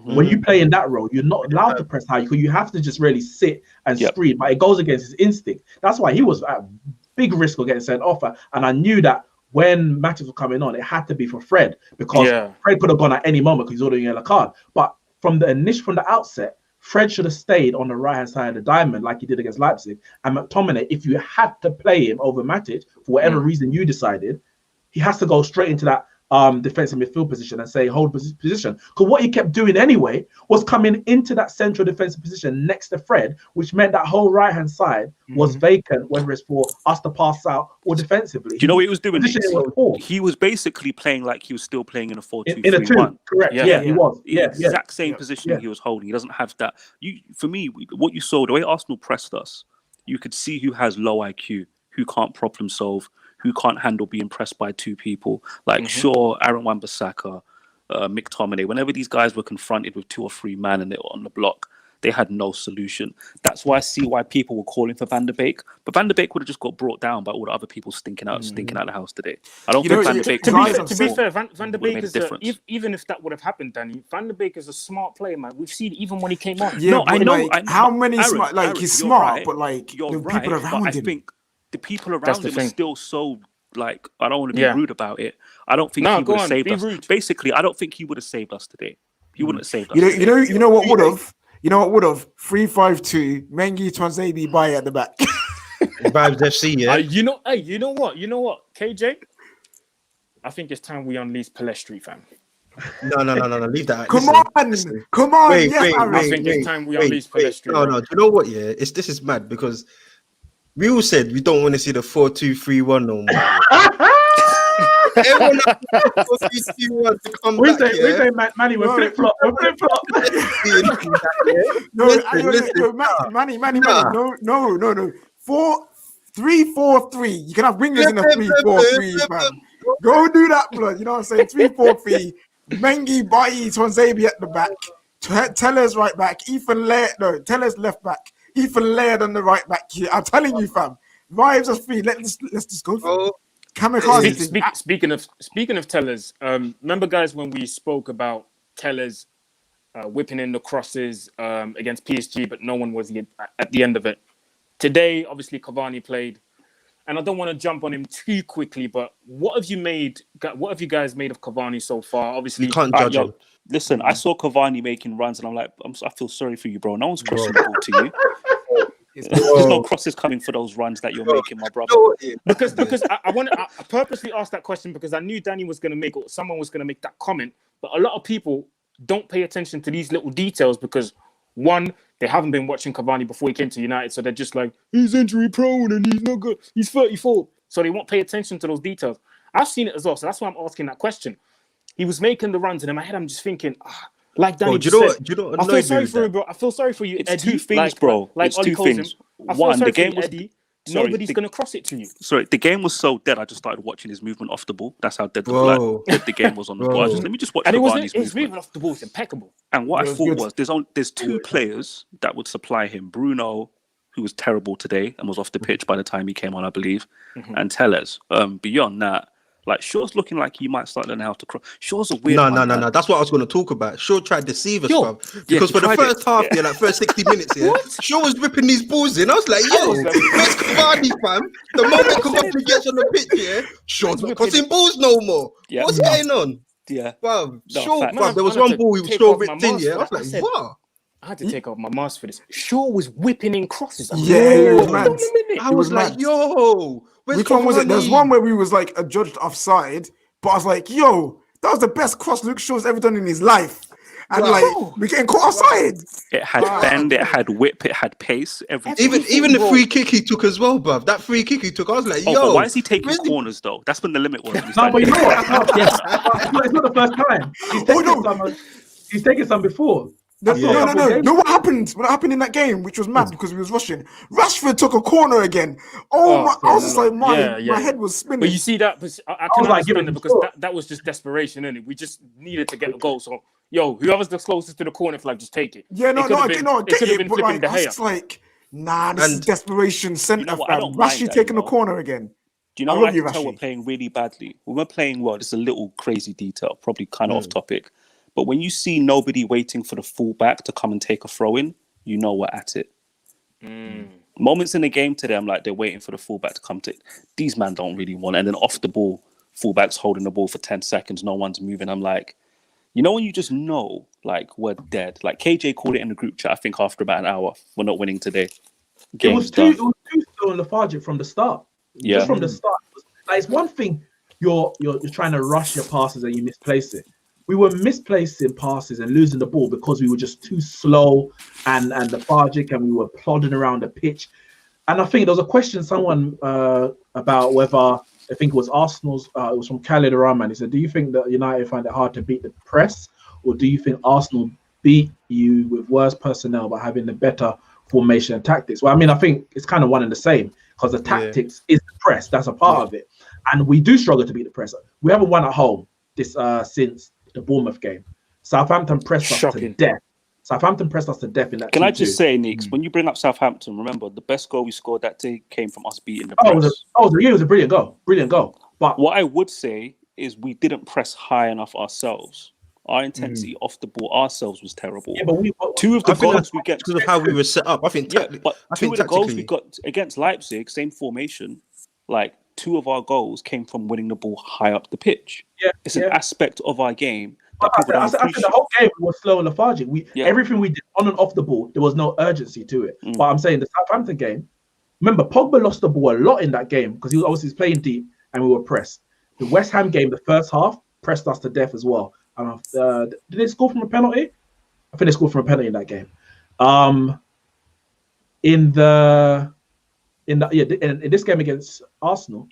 When you play in that role, you're not allowed to press high because you have to just really sit and screen. But it goes against his instinct. That's why he was at big risk of getting sent off. And I knew that when Matic was coming on, it had to be for Fred because Fred could have gone at any moment because he's ordering a yellow card. But from the outset, Fred should have stayed on the right-hand side of the diamond like he did against Leipzig. And McTominay, if you had to play him over Matic, for whatever reason you decided, he has to go straight into that defensive midfield position and say hold position. Because what he kept doing anyway was coming into that central defensive position next to Fred, which meant that whole right-hand side was vacant, whether it's for us to pass out or defensively. Do you know what he was doing? He was basically playing like he was still playing in a 4-2-3-1. Correct. Yeah, he was. The exact same position he was holding. He doesn't have that. For me, what you saw, the way Arsenal pressed us, you could see who has low IQ, who can't problem solve, who can't handle being pressed by two people. Shaw, Aaron Wan-Bissaka, McTominay. Whenever these guys were confronted with 2 or 3 men and they were on the block, they had no solution. That's why I see why people were calling for Van der Beek. But Van der Beek would have just got brought down by all the other people stinking out the house today. I don't think Van der Beek... To be fair, Van der Beek is even if that would have happened, Danny, Van der Beek is a smart player, man. We've seen even when he came on. Yeah, no, I know. How many smart... he's smart, but you're the people around him... I think the people around him are still so I don't want to be rude about it. I don't think he would have saved us. Rude. Basically, I don't think he would have saved us today. He wouldn't have saved us. You know what would have? 3-5-2, Mengi Twanzebe by at the back. Vibes FC, yeah. You know what, KJ? I think it's time we unleash Palestri, fam. No, leave that. Come on. Wait, I think it's time we unleash Palestri. No, do you know what? Yeah, this is mad because we all said we don't want to see the 4-2-3-1 no more. Everyone to come We back say, here. Manny, we're flip flop. We're flip flop. No, Listen, Manny, no. 3-4-3. You can have wingers in a 3-4-3, fam. Go do that, blood. You know what I'm saying? 3-4-3. Mengi, Bailly, Tonzabi at the back. Tellers right back. Ethan Laird. No, Tellers left back. Ethan Laird on the right back here. I'm telling you, fam. Vibes are free. Let's just go. Oh, Kamikaze. Speaking of Tellers, remember, guys, when we spoke about Tellers whipping in the crosses against PSG, but no one was at the end of it. Today, obviously, Cavani played, and I don't want to jump on him too quickly, but what have you guys made of Cavani so far? Obviously, you can't judge him. Listen, I saw Cavani making runs, and I'm like, I feel sorry for you, bro. No one's crossing the ball to you. There's no crosses coming for those runs that you're making, my brother. Because I purposely asked that question because I knew Danny was going to make, or someone was going to make that comment. But a lot of people don't pay attention to these little details because, one, they haven't been watching Cavani before he came to United, so they're just like, he's injury prone and he's not good. He's 34, so they won't pay attention to those details. I've seen it as well, so that's why I'm asking that question. He was making the runs, and in my head, I'm just thinking, like Danny said, I feel sorry for you, bro. I feel sorry for you, It's Eddie. two things, bro. It's two things. One, the game was Eddie. Nobody's going to cross it to you. Sorry, the game was so dead. I just started watching his movement off the ball. That's how dead the game was on the ball. Let me just watch Cavani's his movement off the ball is impeccable. And what I thought was there's two players that would supply him. Bruno, who was terrible today and was off the pitch by the time he came on, I believe, and Tellez. Beyond that, like Shaw's looking like he might start learning how to cross. Shaw's a weird one. No. That's what I was going to talk about. Shaw tried to deceive us, bro. Because for the first half, like first 60 minutes, Shaw was ripping these balls in. I was like, where's Cavani, fam? The moment Cavani gets on the pitch, Shaw's not crossing balls no more. Yeah. What's going on? Yeah. Fam, No, Shaw, fact. fam, there was one ball Shaw ripped in, I was like, what? I had to take off my mask for this. Shaw was whipping in crosses. I was like, yo. Which one was it? There was one where we was like adjudged offside, but I was like, yo, that was the best cross Luke Shaw's ever done in his life. And we're getting caught offside. It had bend, it had whip, it had pace. Even the free kick he took as well, bruv. That free kick he took, I was like, yo. But why is he taking corners though? That's when the limit was. No, but you know what? It's not the first time. He's taken some before. No. What happened? What happened in that game, which was mad because we was rushing. Rashford took a corner again. I was just like, my head was spinning. But you see that? I can understand it because that was just desperation, innit? We just needed to get a goal. So, whoever's the closest to the corner flag, just take it. Yeah, I get it. But like, I was like, this is desperation centre. Rashi taking the corner again. Do you know what I can tell we're playing really badly? When we're playing well, this is a little crazy detail, probably kind of off topic. But when you see nobody waiting for the fullback to come and take a throw in, you know we're at it. Moments in the game today, I'm like, they're waiting for the fullback to come to it. These men don't really want it. And then off the ball, fullback's holding the ball for 10 seconds, no one's moving. I'm like, when you just know, like, we're dead. Like, KJ called it in the group chat, I think after about an hour, we're not winning today. It was too slow and lethargic from the start. Yeah. Just from the start. It's one thing you're trying to rush your passes and you misplace it. We were misplacing passes and losing the ball because we were just too slow and lethargic, and we were plodding around the pitch. And I think there was a question someone about whether, I think it was Arsenal's, it was from Khalid Rahman. He said, do you think that United find it hard to beat the press, or do you think Arsenal beat you with worse personnel by having the better formation and tactics? Well, I mean, I think it's kind of one and the same, because the tactics is the press. That's a part of it. And we do struggle to beat the press. We haven't won at home this since the Bournemouth game. Southampton pressed us to death. Southampton pressed us to death in that. Can I just say, Neeks, when you bring up Southampton, remember the best goal we scored that day came from us beating the press. It was a brilliant goal. But what I would say is we didn't press high enough ourselves. Our intensity off the ball ourselves was terrible. Yeah, but two of the goals we get because of how we were set up. I think two of the goals we got against Leipzig, same formation, like 2 of our goals came from winning the ball high up the pitch. It's an aspect of our game that people don't appreciate. The whole game was slow and lethargic. Everything we did on and off the ball, there was no urgency to it. But I'm saying the Southampton game, remember, Pogba lost the ball a lot in that game because he was obviously playing deep and we were pressed. The West Ham game, the first half, pressed us to death as well. And did they score from a penalty? I think they scored from a penalty in that game. In this game against Arsenal,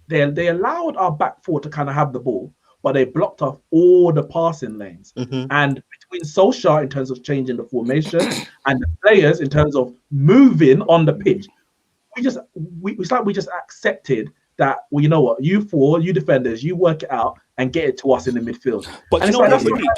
they allowed our back four to kind of have the ball, but they blocked off all the passing lanes. And between Solskjaer in terms of changing the formation and the players in terms of moving on the pitch, it's like we just accepted that, well, you know what, you four, you defenders, you work it out and get it to us in the midfield. But and do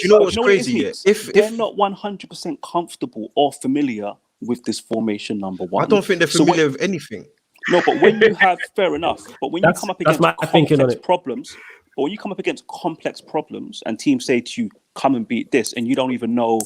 you know what's crazy? If they're not 100% comfortable or familiar with this formation, number one, I don't think they're familiar with anything. No, but when you have, fair enough, but when you come up against complex problems, or when you come up against complex problems and teams say to you, come and beat this, and you don't even know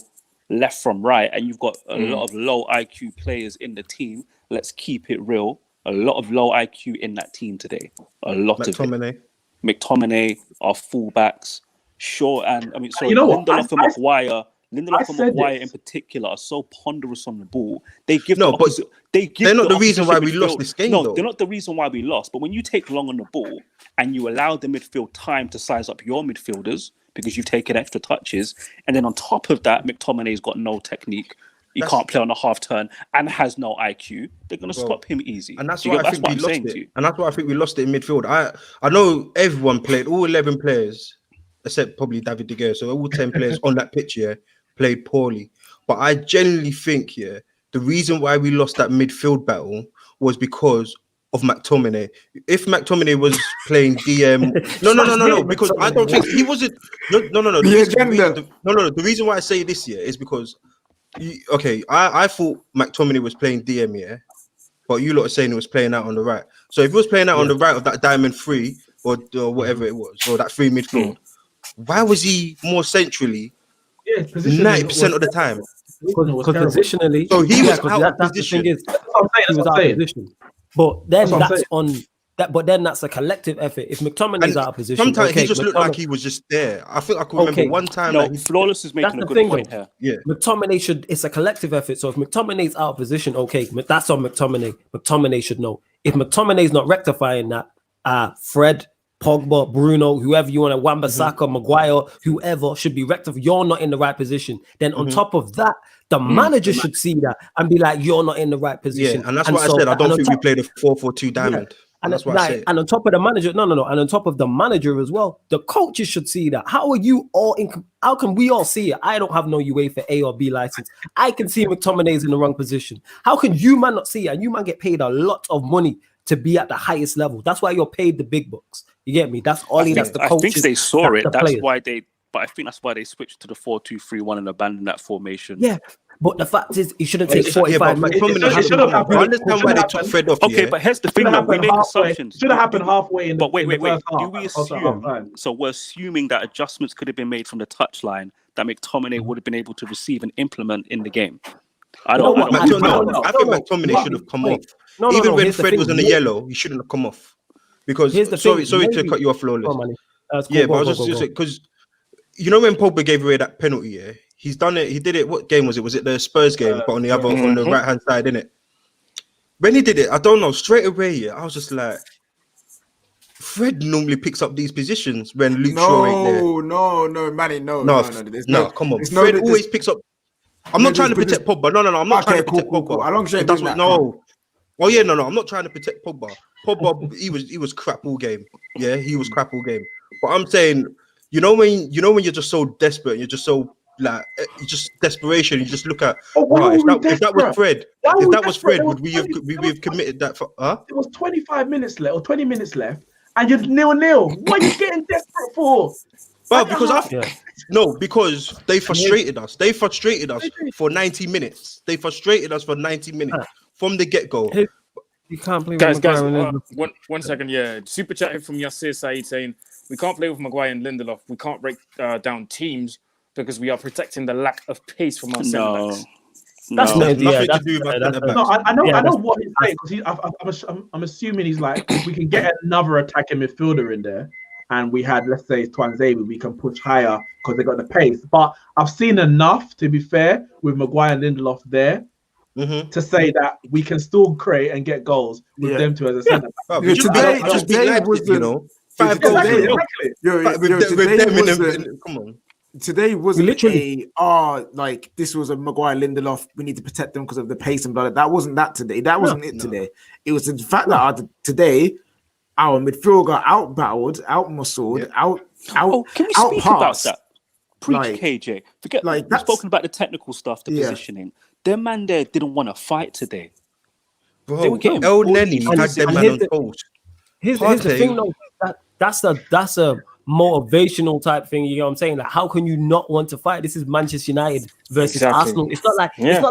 left from right, and you've got a lot of low IQ players in the team, let's keep it real. A lot of low IQ in that team today. A lot of it. McTominay, our fullbacks. Sure, and I mean, sorry, Lindelof and Maguire. Lindelof and Maguire in particular are so ponderous on the ball. They give they're not the reason why we lost this game. No, they're not the reason why we lost. But when you take long on the ball and you allow the midfield time to size up your midfielders because you've taken extra touches, and then on top of that, McTominay's got no technique. He can't play on a half turn and has no IQ. They're going to stop him easy. And that's why I think we lost it. And that's why I think we lost it in midfield. I know everyone played, all 11 players, except probably David De Gea. So all 10 players on that pitch here played poorly. But I genuinely think, the reason why we lost that midfield battle was because of McTominay. If McTominay was playing DM, no, because I don't think he wasn't. No. The reason why I say this here is because. I thought McTominay was playing DM, but you lot are saying he was playing out on the right. So if he was playing out on the right of that diamond three or whatever it was, or that free midfield, why was he more centrally 90% of the time? Because positionally, so he was out of position. He was out of position. But then that's on. But then that's a collective effort. If McTominay's out of position, sometimes he just looked like he was just there. I think I can remember one time. No, Flawless is making a good point here. Yeah, McTominay should. It's a collective effort. So if McTominay's out of position, that's on McTominay. McTominay should know. If McTominay's not rectifying that, Fred, Pogba, Bruno, whoever you want, Wan-Bissaka, Maguire, whoever should be rectified. You're not in the right position. Then on top of that, the manager should see that and be like, you're not in the right position. Yeah, and that's why I said I don't think we played a 4-4-2 diamond. Yeah. And that's what I say. And on top of the manager, and on top of the manager as well, the coaches should see that. How are you all how can we all see it? I don't have no UEFA A or B license. I can see McTominay's in the wrong position. How can you man not see it? And you man get paid a lot of money to be at the highest level. That's why you're paid the big bucks. You get me? That's all. That's the coaches. I think they saw it. That's players. why they. But I think that's why they switched to the 4-2-3-1 and abandoned that formation. Yeah. But the fact is, it shouldn't take 45 minutes. I understand why they took Fred off. Okay, but here's the thing: we make assumptions. Should have happened halfway in the. But wait. Do we assume? So we're assuming that adjustments could have been made from the touchline that McTominay would have been able to receive and implement in the game. I think McTominay should have come off. Even when Fred was on the yellow, he shouldn't have come off. Because sorry to cut you off, Flawless. Yeah, but I was just saying because you know when Pogba gave away that penalty, he's done it. He did it. What game was it? Was it the Spurs game? But on the other, on the right hand side, innit? When he did it, I don't know. Straight away, I was just like, Fred normally picks up these positions when Luke Shaw ain't there. No, Manny, no. Come on, Fred always picks up. I'm not trying to protect Pogba. No. I'm not trying to protect Pogba. How long should I do that? No. Oh yeah, no. I'm not trying to protect Pogba. Pogba, he was crap all game. Yeah, he was crap all game. But I'm saying, you know when you're just so desperate, you're just so like just desperation. You just look at if that was Fred, would we have committed that for? It was 25 minutes left or 20 minutes left, and you're 0-0. What are you getting desperate for? Well, because they frustrated us. They frustrated us for 90 minutes. From the get-go. You can't play guys, with Maguire and one second, Super chat here from Yasir Saeed saying, we can't play with Maguire and Lindelof. We can't break down teams because we are protecting the lack of pace from our centre-backs. That's nothing to do with centre-backs. No, I know what he's saying, because I'm assuming he's like, if we can get another attacking midfielder in there, and we had, let's say, Twanzebe, we can push higher because they got the pace. But I've seen enough, to be fair, with Maguire and Lindelof there, to say that we can still create and get goals with them two as a centre back. Today was, 5 goals. Come on. Today wasn't like this was a Maguire Lindelof. We need to protect them because of the pace and blah. That wasn't that today. That wasn't it today. It was the fact that today our midfield got out-battled, out-muscled, out. Can we speak about that? Preach, Like, KJ. Forget like we've that's- spoken about the technical stuff, the positioning. Them man there didn't want to fight today. They were Bro, getting El bullied. Neni And- had them and man here's on the- toast. Here's the thing, though. That's a motivational type thing. You know what I'm saying? Like, how can you not want to fight? This is Manchester United versus Arsenal. It's not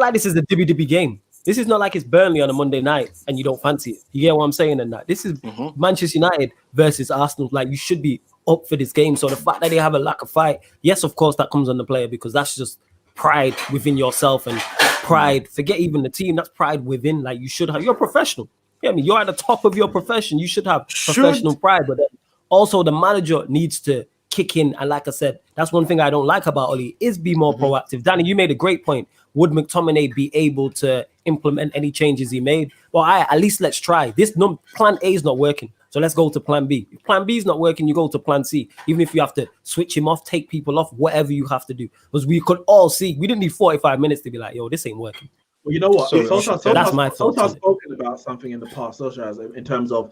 like this is a dibby game. This is not like it's Burnley on a Monday night and you don't fancy it. You get what I'm saying? And that this is Manchester United versus Arsenal. Like, you should be up for this game. So the fact that they have a lack of fight, yes, of course, that comes on the player because that's just pride within yourself and pride. Forget even the team. That's pride within. Like, you should have. You're a professional. Yeah, I mean, you're at the top of your profession. You should have professional pride, but then also the manager needs to kick in. And like I said, that's one thing I don't like about Oli is be more proactive. Danny, you made a great point. Would McTominay be able to implement any changes he made? Well, at least let's try. This plan A is not working, so let's go to plan B. If plan B is not working, you go to plan C. Even if you have to switch him off, take people off, whatever you have to do. Because we could all see, we didn't need 45 minutes to be like, yo, this ain't working. Well, you know what? That's my thoughts. Solskjaer's spoken about something in the past. Solskjaer, in terms of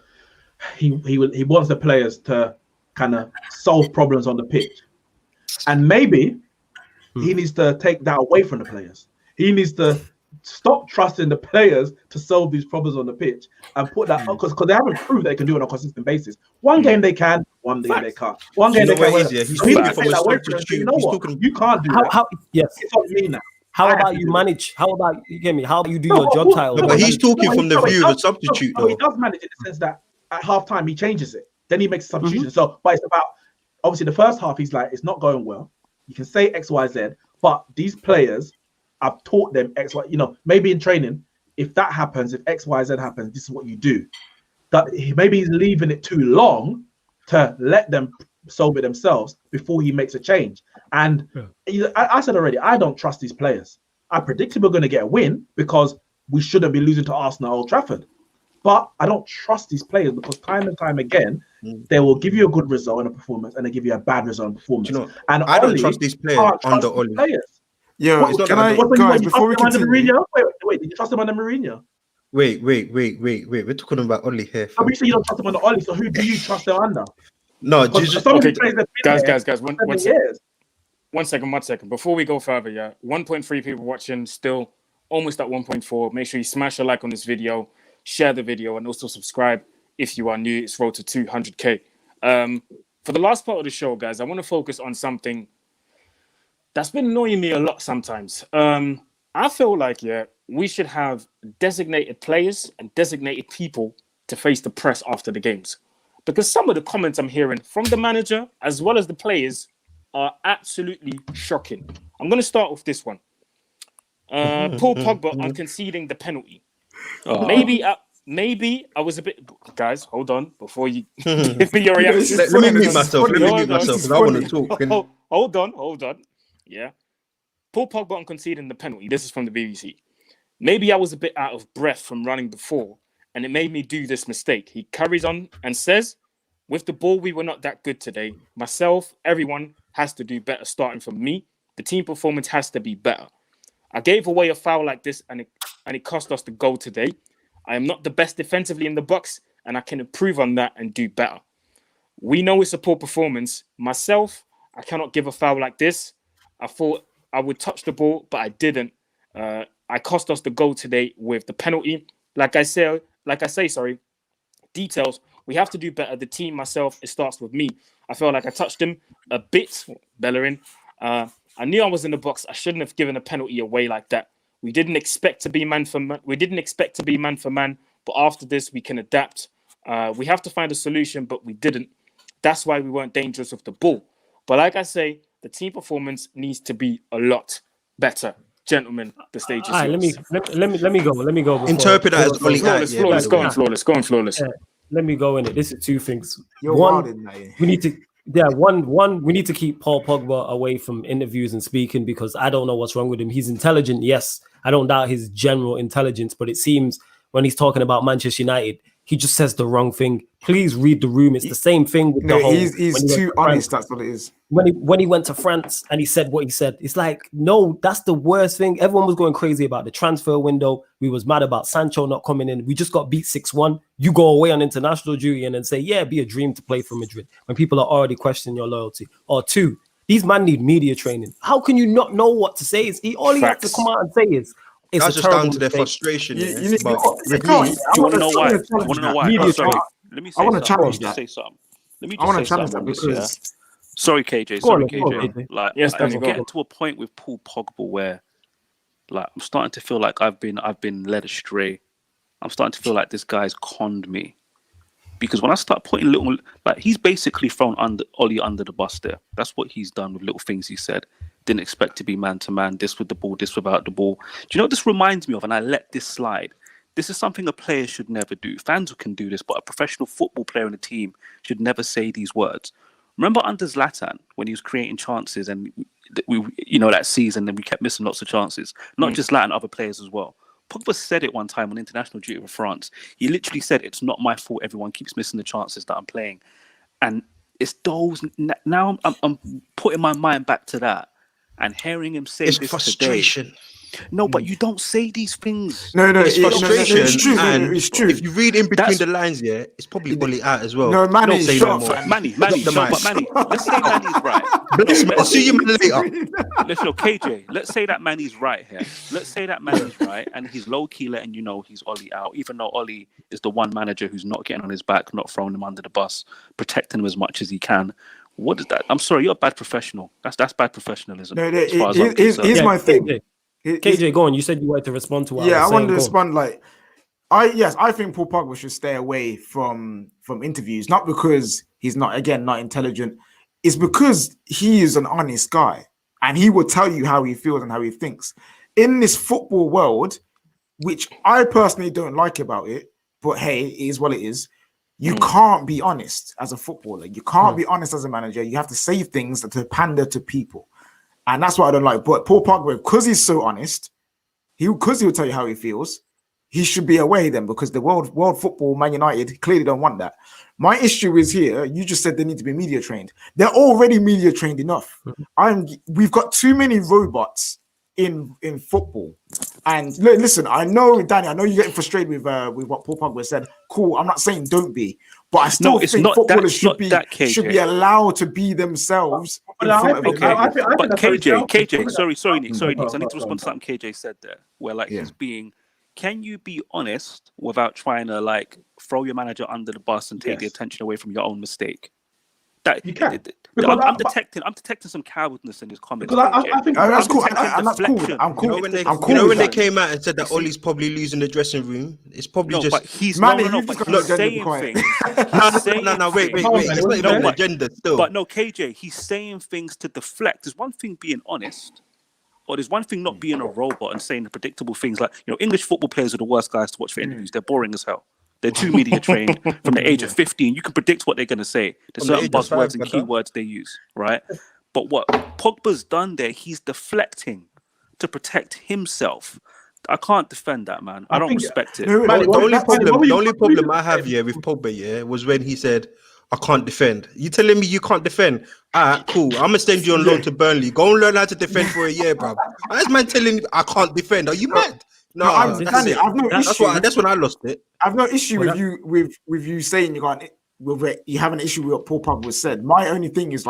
he wants the players to kind of solve problems on the pitch, and maybe he needs to take that away from the players. He needs to stop trusting the players to solve these problems on the pitch and put that because they haven't proved they can do it on a consistent basis. One game they can, one game they can't. One game they can. He's talking from a substitute. You know what? You can't do that. Yes. It's on me now. How about you manage? How about you get me? How about you do your job title? But he's talking from the view of a substitute, though. He does manage in the sense that at halftime he changes it. Then he makes a substitution. So, but it's about obviously the first half. He's like, it's not going well. You can say X, Y, Z, but these players, I've taught them X, Y. You know, maybe in training, if that happens, if X, Y, Z happens, this is what you do. That maybe he's leaving it too long to let them solve it themselves before he makes a change. And I said already, I don't trust these players. I predicted we're going to get a win because we shouldn't be losing to Arsenal at Old Trafford. But I don't trust these players because time and time again, they will give you a good result in a performance and they give you a bad result in performance. You know, and I don't trust these players under Oli. Yeah, can I, guys, before we continue? Wait, did you trust him under Mourinho? Wait. We're talking about Oli here. I'm sure you don't trust him under Oli, so who do you trust them under? No, just okay, guys. One second. Before we go further, 1.3 people watching, still almost at 1.4. Make sure you smash a like on this video, share the video, and also subscribe if you are new. It's road to 200k. For the last part of the show, guys, I want to focus on something that's been annoying me a lot sometimes. I feel like, we should have designated players and designated people to face the press after the games. Because some of the comments I'm hearing from the manager as well as the players are absolutely shocking. I'm going to start with this one. Paul Pogba on conceding the penalty. Maybe I was a bit... Guys, hold on. Before you give me your reaction. Let me mute myself because I want to talk. Hold on. Yeah. Paul Pogba on conceding the penalty. This is from the BBC. Maybe I was a bit out of breath from running before, and it made me do this mistake. He carries on and says, with the ball, we were not that good today. Myself, everyone has to do better, starting from me. The team performance has to be better. I gave away a foul like this, and it cost us the goal today. I am not the best defensively in the box, and I can improve on that and do better. We know it's a poor performance. Myself, I cannot give a foul like this. I thought I would touch the ball, but I didn't. I cost us the goal today with the penalty. Like I say, details. We have to do better. The team, myself, it starts with me. I felt like I touched him a bit, Bellerin. I knew I was in the box. I shouldn't have given a penalty away like that. We didn't expect to be man for man. But after this, we can adapt. We have to find a solution, but we didn't. That's why we weren't dangerous with the ball. But like I say, the team performance needs to be a lot better. Gentlemen, the stage is yours. Let me go. Interpret that as Oli. Go on, flawless. Let me go in it. This is two things. You're we need to keep Paul Pogba away from interviews and speaking because I don't know what's wrong with him. He's intelligent, yes. I don't doubt his general intelligence, but it seems when he's talking about Manchester United, he just says the wrong thing. Please read the room. It's the same thing with the whole. He's too honest. That's what it is. When he went to France and he said what he said, it's like, no, that's the worst thing. Everyone was going crazy about the transfer window. We was mad about Sancho not coming in. We just got beat 6-1. You go away on international duty and then say, yeah, it'd be a dream to play for Madrid when people are already questioning your loyalty. Or two, these men need media training. How can you not know what to say? All he has to come out and say is, it's that's just down to their frustration. You want to know why? You want to know why? Sorry, let me say. I want to challenge that. Say something. Let me just say something because. Sorry, KJ. KJ. Like, yes, I'm getting to a point with Paul Pogba where, like, I'm starting to feel like I've been led astray. I'm starting to feel like this guy's conned me, because when I start putting little, like, he's basically thrown Ollie under the bus there. That's what he's done with little things he said. Didn't expect to be man to man. This with the ball, this without the ball. Do you know what this reminds me of? And I let this slide. This is something a player should never do. Fans can do this, but a professional football player in a team should never say these words. Remember under Zlatan when he was creating chances and we that season, and we kept missing lots of chances. Not just Zlatan, other players as well. Pogba said it one time on international duty with France. He literally said, "It's not my fault. Everyone keeps missing the chances that I'm playing," and it's those. Now I'm putting my mind back to that and hearing him say this frustration. Today. No, but you don't say these things. No, it's frustration. It's true. And it's true. If you read in between the lines, it's probably bully out as well. No, Manny, Manny. Let's say Manny's right. I'll see you later. Let's say that Manny's right here. Let's say that Manny's right, and he's low key letting you know he's Ollie out, even though Ollie is the one manager who's not getting on his back, not throwing him under the bus, protecting him as much as he can. What is that? I'm sorry, you're a bad professional. That's bad professionalism. No, here's my thing. KJ, go on. You said you wanted to respond to what I wanted to respond. I think Paul Pogba should stay away from interviews, not because he's not intelligent. It's because he is an honest guy, and he will tell you how he feels and how he thinks. In this football world, which I personally don't like about it, but hey, it is what it is. You can't be honest as a footballer. You can't be honest as a manager. You have to say things to pander to people. And that's what I don't like. But Paul Pogba, because he's so honest, because he'll tell you how he feels, he should be away then, because the world football, Man United, clearly don't want that. My issue is here. You just said they need to be media trained. They're already media trained enough. We've got too many robots in football. And listen, I know, Danny, you're getting frustrated with what Paul Pogba said. Cool, I'm not saying don't be, but I still think footballers should be allowed to be themselves. But KJ, sorry, Nick. I need to respond to something KJ said there, where he's being. Can you be honest without trying to throw your manager under the bus and take the attention away from your own mistake? That you can. I'm detecting some cowardness in his comments. I think that's cool. I'm cool. You know when they came out and said that Ollie's probably losing the dressing room, it's probably just. But he's not saying things. No, wait. It's not even an agenda still. But no, KJ, he's saying things to deflect. There's one thing being honest, or there's one thing not being a robot and saying the predictable things like, English football players are the worst guys to watch for interviews. They're boring as hell. They're too media trained from the age of 15. You can predict what they're going to say. There's certain buzzwords and keywords they use, right? But what Pogba's done there, he's deflecting to protect himself. I can't defend that, man. I don't respect it. The only problem I have here with Pogba, was when he said, I can't defend. You telling me you can't defend? Cool. I'm gonna send you on loan to Burnley. Go and learn how to defend for a year, bro. That's man telling me I can't defend. Are you mad? No, I've no issue. That's when I lost it. I've no issue with you saying you have an issue with what Paul Pogba said. My only thing is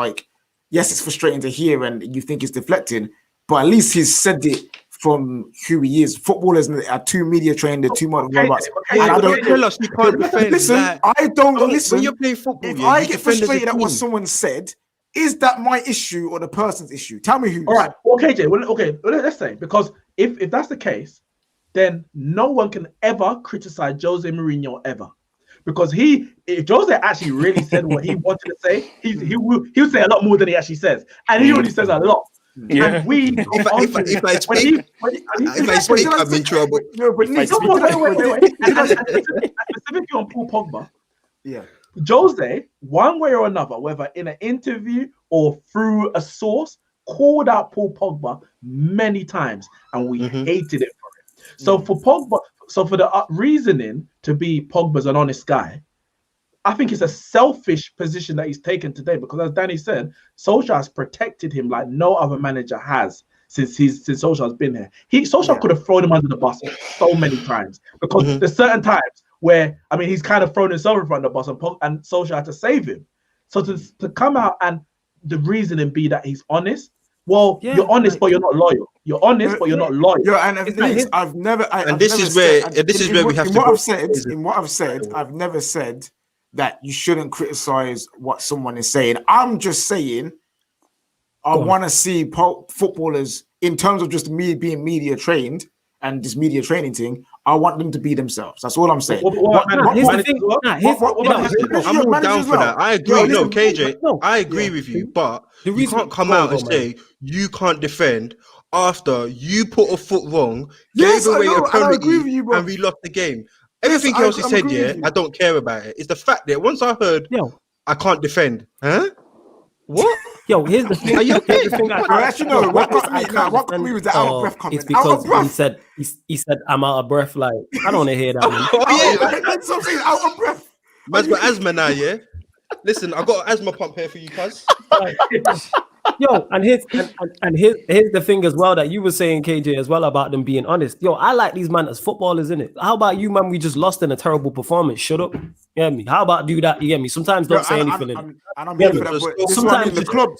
yes, it's frustrating to hear and you think it's deflecting, but at least he's said it from who he is. Footballers are too media trained, they're too much robots. I don't tell us you can't defend. Listen, I don't listen. When you play football, if I get frustrated at what someone said, is that my issue or the person's issue? Tell me who. All right. Well, KJ. Well, let's say, because if that's the case, then no one can ever criticize Jose Mourinho ever. Because if Jose actually really said what he wanted to say, he would say a lot more than he actually says. And he already says a lot. Yeah. And if I speak, I'm in trouble. No, but wait. Specifically on Paul Pogba, Jose, one way or another, whether in an interview or through a source, called out Paul Pogba many times, and we hated it for it. So for Pogba, for the reasoning to be Pogba's an honest guy, I think it's a selfish position that he's taken today, because as Danny said, Solskjaer has protected him like no other manager has since Solskjaer's been here. Solskjaer could have thrown him under the bus so many times, because there's certain times where, I mean, he's kind of thrown himself in front of the bus and Solskjaer had to save him. So to come out and the reasoning be that he's honest, well, you're honest, but you're not loyal. You're honest, but you're not loyal. Yeah, and the thing is, I've never. And this is where we have to. In what I've said, I've never said that you shouldn't criticize what someone is saying. I'm just saying, I want to see footballers, in terms of just me being media trained and this media training thing, I want them to be themselves. That's all I'm saying. I'm all down for that. I agree. No, KJ, I agree with you, but you can't come out and say you can't defend after you put a foot wrong, gave away a penalty, and we lost the game. Everything else he said, I don't care about it. It's the fact that once I heard, I can't defend, huh? What? Yo, here's the thing. Are you okay? What got me was the out of breath comment. It's because he said I'm out of breath. Like, I don't want to hear that. That's what I'm saying. Out of breath. Man's got asthma now, yeah. Listen, I got an asthma pump here for you, cuz. Yo, and here's the thing as well that you were saying, KJ, as well, about them being honest. Yo, I like these man as footballers, innit? How about you, man? We just lost in a terrible performance. Shut up. You get me? How about do that? You get me? Sometimes don't say anything. I'm here for that. Sometimes the club.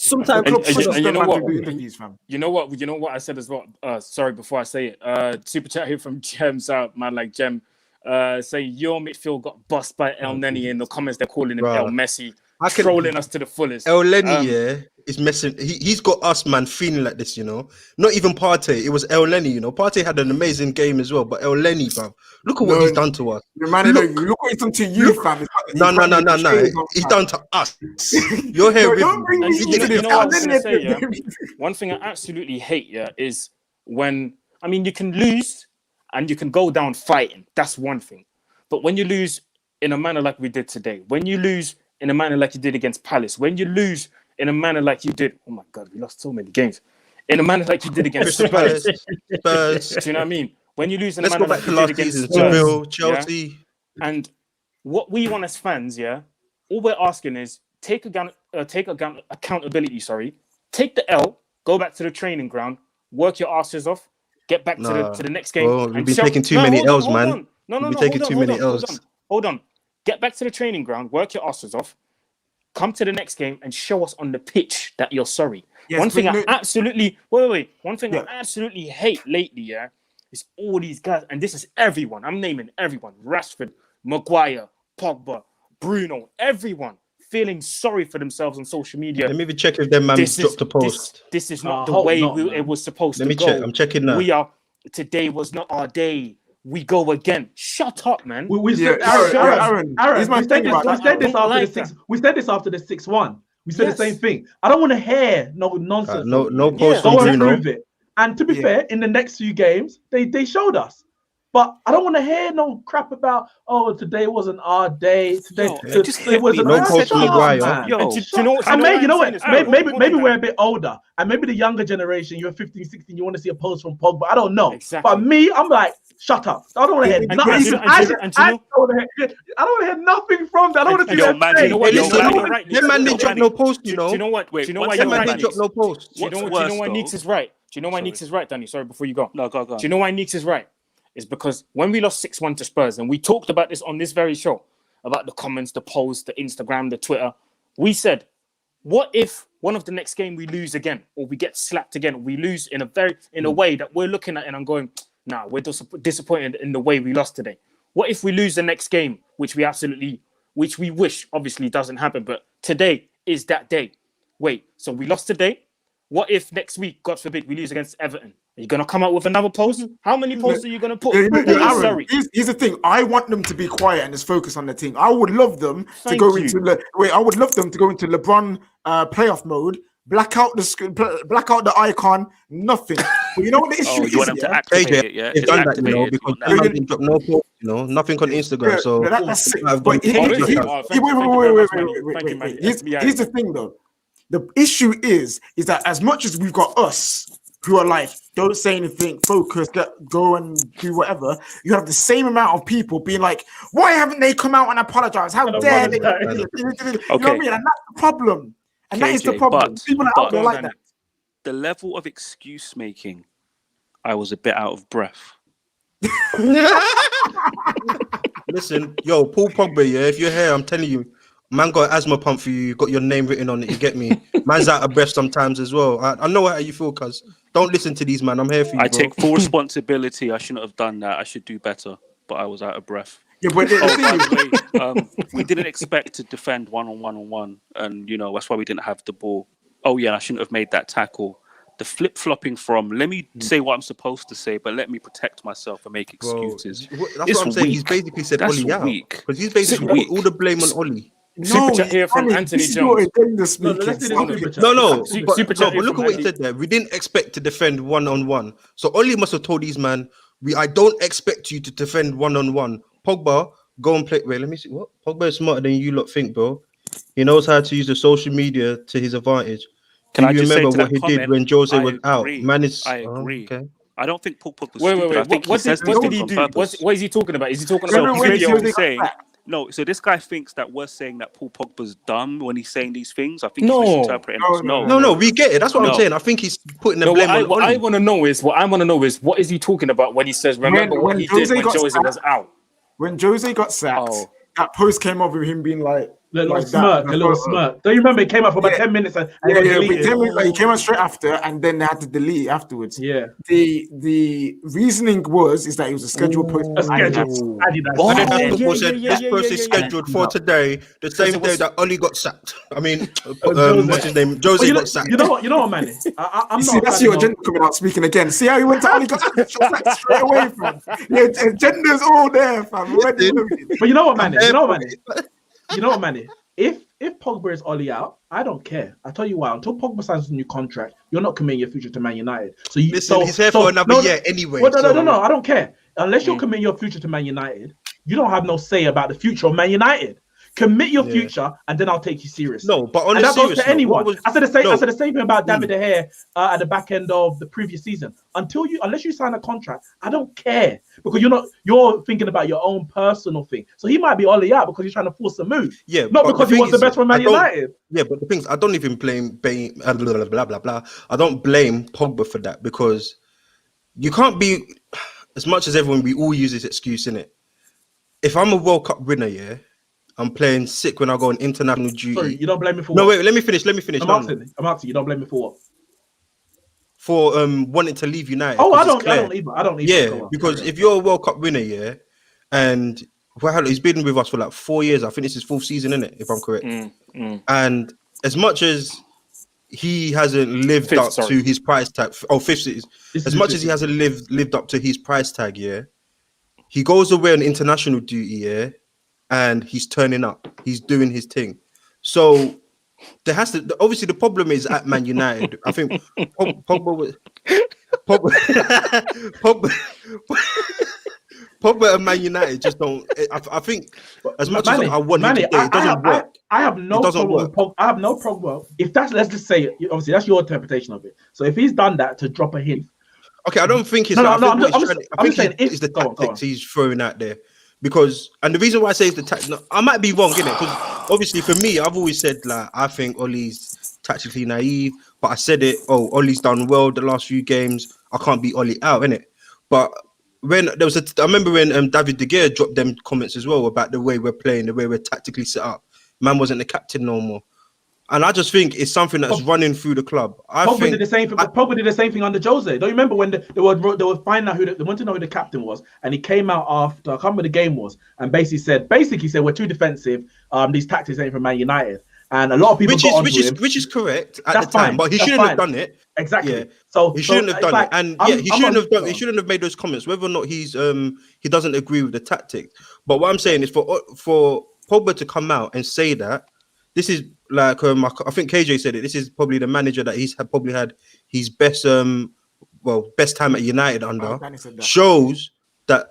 You know what I said as well. Sorry, before I say it. Super chat here from Gem's out, man, like Gem. Say your midfield got bust by El Neni. In the comments, they're calling him El Messi. Trolling us to the fullest. El Neni, is messing. He's got us, man, feeling like this, you know. Not even Partey. It was El Neni, you know. Partey had an amazing game as well, but El Neni, fam, look at what he's done to us. Look what he's done to you, fam. No. He's done to us. You're here with me. One thing I absolutely hate, is when, I mean, you can lose and you can go down fighting. That's one thing. But when you lose in a manner like we did today, when you lose in a manner like you did against Palace, when you lose in a manner like you did, oh my God, we lost so many games. In a manner like you did against Spurs. Do you know what I mean? When you lose in a manner like you did against Spurs, Chelsea. And what we want as fans, all we're asking is take accountability. Take the L, go back to the training ground, work your asses off, get back to the next game. Oh, we've been taking too many L's, man. No, taking too many L's. Hold on. Get back to the training ground, work your asses off, come to the next game and show us on the pitch that you're sorry. Yes, one thing I absolutely hate lately, is all these guys, and this is everyone. I'm naming everyone: Rashford, Maguire, Pogba, Bruno, everyone feeling sorry for themselves on social media. Let me even check if them man dropped a post. This is not the way it was supposed to go. Let me check. I'm checking now. Today was not our day. We go again. Shut up, man. We said this after the 6-1. We said the same thing. I don't want to hear no nonsense. No post. Go and prove it. And to be fair, in the next few games, they showed us. But I don't want to hear no crap about, today wasn't our day. Today it was no post Maguire. Maybe we're a bit older, and maybe the younger generation, you're 15, 16, you want to see a post from Pogba. I don't know. Exactly. But me, I'm like, shut up. I don't want to hear nothing. I don't want to hear nothing from that. I don't want to see that. Your man didn't drop no post, you know. Do you know what? Do you know why your man didn't drop no post? Do you know why Neeks is right? Do you know why Neeks is right, Danny? Sorry, before you go. No, go. Do you know why Neeks is right? Is because when we lost 6-1 to Spurs, and we talked about this on this very show, about the comments, the posts, the Instagram, the Twitter, we said, what if one of the next game we lose again, or we get slapped again, or we lose in a way that we're looking at and I'm going, we're disappointed in the way we lost today. What if we lose the next game, which we wish obviously doesn't happen, but today is that day. Wait, so we lost today. What if next week, God forbid, we lose against Everton? Are you going to come out with another post? How many posts are you going to put? Aaron, here's the thing. I want them to be quiet and just focus on the team. I would love them to go into LeBron playoff mode. Black out the icon. Nothing. But you know what the issue is? You want them to activate it, yeah? He's done that, because he didn't drop no post, nothing on Instagram. So that's it. Wait. Here's the thing, though. The issue is that as much as we've got us who are like, don't say anything, focus, go and do whatever. You have the same amount of people being like, why haven't they come out and apologize? How dare they? You know what I mean? And that's the problem. And that is the problem. People are out there like that. The level of excuse making, I was a bit out of breath. Listen, yo, Paul Pogba, yeah, if you're here, I'm telling you, man got an asthma pump for you. You got your name written on it. You get me? Man's out of breath sometimes as well. I know how you feel, cuz. Don't listen to these, man. I'm here for you. I take full responsibility. I shouldn't have done that. I should do better, but I was out of breath. Yeah, but by the way, we didn't expect to defend one-on-one, and that's why we didn't have the ball. Oh yeah, I shouldn't have made that tackle. The flip-flopping from let me say what I'm supposed to say, but let me protect myself and make excuses. Bro, that's what I'm saying. He's basically said Ollie out because he's basically put all the blame on Ollie. Super chat here from Anthony Jones. No, but look at what he said there. We didn't expect to defend one-on-one. So Ollie must have told these man, I don't expect you to defend one-on-one. Pogba, go and play. Wait, let me see. What? Pogba is smarter than you lot think, bro. He knows how to use the social media to his advantage. Can I just remember say what he did when Jose was out? Man, I agree. Okay. I don't think Paul Pogba was Wait. What did he do? What is he talking about? Is he talking about No, so this guy thinks that we're saying that Paul Pogba's dumb when he's saying these things. I think he's misinterpreting us. No, we get it. That's what I'm saying. I think he's putting the blame on What I want to know is, what is he talking about when he says, remember what he did when Jose was out? When Jose got sacked, that post came up with him being like, a little smirk. Don't you remember? It came up for about 10 minutes. And he came out straight after, and then they had to delete it afterwards. Yeah. The reasoning is that it was a scheduled post. A schedule. This post is scheduled for today, the same day that Ollie got sacked. I mean, what's his name? Jose got sacked. You know what, Manny? I'm see, that's your agenda coming out speaking again. See how he went to Ollie got sacked straight away, fam. Your agenda's all there, fam. But you know what, Manny? You know what, Manny? If Pogba is Ollie out, I don't care. I tell you why. Until Pogba signs a new contract, you're not committing your future to Man United. So he's here for another year anyway. No, I don't care. Unless you're committing your future to Man United, you don't have no say about the future of Man United. Commit your future, and then I'll take you seriously. No, but on and the that serious goes to anyone. I said the same. No. I said the same thing about David De Gea at the back end of the previous season. Unless you sign a contract, I don't care because you're thinking about your own personal thing. So he might be Ollie out because he's trying to force a move. Yeah, not because he wants the best for Man United. Yeah, but the things I don't even blame blah blah blah. I don't blame Pogba for that because you can't be as much as everyone. We all use this excuse, innit? If I'm a World Cup winner, I'm playing sick when I go on international duty. Sorry, you don't blame me for what? No, wait, let me finish. I'm asking, you don't blame me for what? For wanting to leave United. Oh, I don't either. Yeah, because if you're a World Cup winner, and he's been with us for like 4 years. I think it's his 4th season, isn't it? If I'm correct. And as much as he hasn't lived up to his price tag, 5th season. As much as he hasn't lived up to his price tag, he goes away on international duty, and he's turning up. He's doing his thing. So there has to obviously the problem is at Man United. I think Pogba and Man United just don't. I think as much as I want him to play, it doesn't work. I have no problem. I have no problem. If that's, let's just say, obviously that's your interpretation of it. So if he's done that to drop a hint. Okay, I don't think it's. I think it's the tactics he's throwing out there. Because, and the reason why I say it's the tactics, I might be wrong, innit? Because obviously for me, I've always said, like, I think Ollie's tactically naive, but I said it, Ollie's done well the last few games, I can't beat Ollie out, innit? But when there was I remember when David De Gea dropped them comments as well about the way we're playing, the way we're tactically set up. Man wasn't the captain no more. And I just think it's something that's running through the club. Pogba did the same thing. Pogba did the same thing under Jose. Don't you remember when they were finding out they wanted to know who the captain was, and he came out after I can't remember the game was, and basically said we're too defensive. These tactics ain't from Man United, and a lot of people which is correct at the time, but he shouldn't have done it. Exactly. Yeah. So he shouldn't have done it, and he shouldn't have made those comments. Whether or not he doesn't agree with the tactic, but what I'm saying is for Pogba to come out and say that. This is like I think KJ said it. This is probably the manager that he's probably had his best best time at United under. Shows that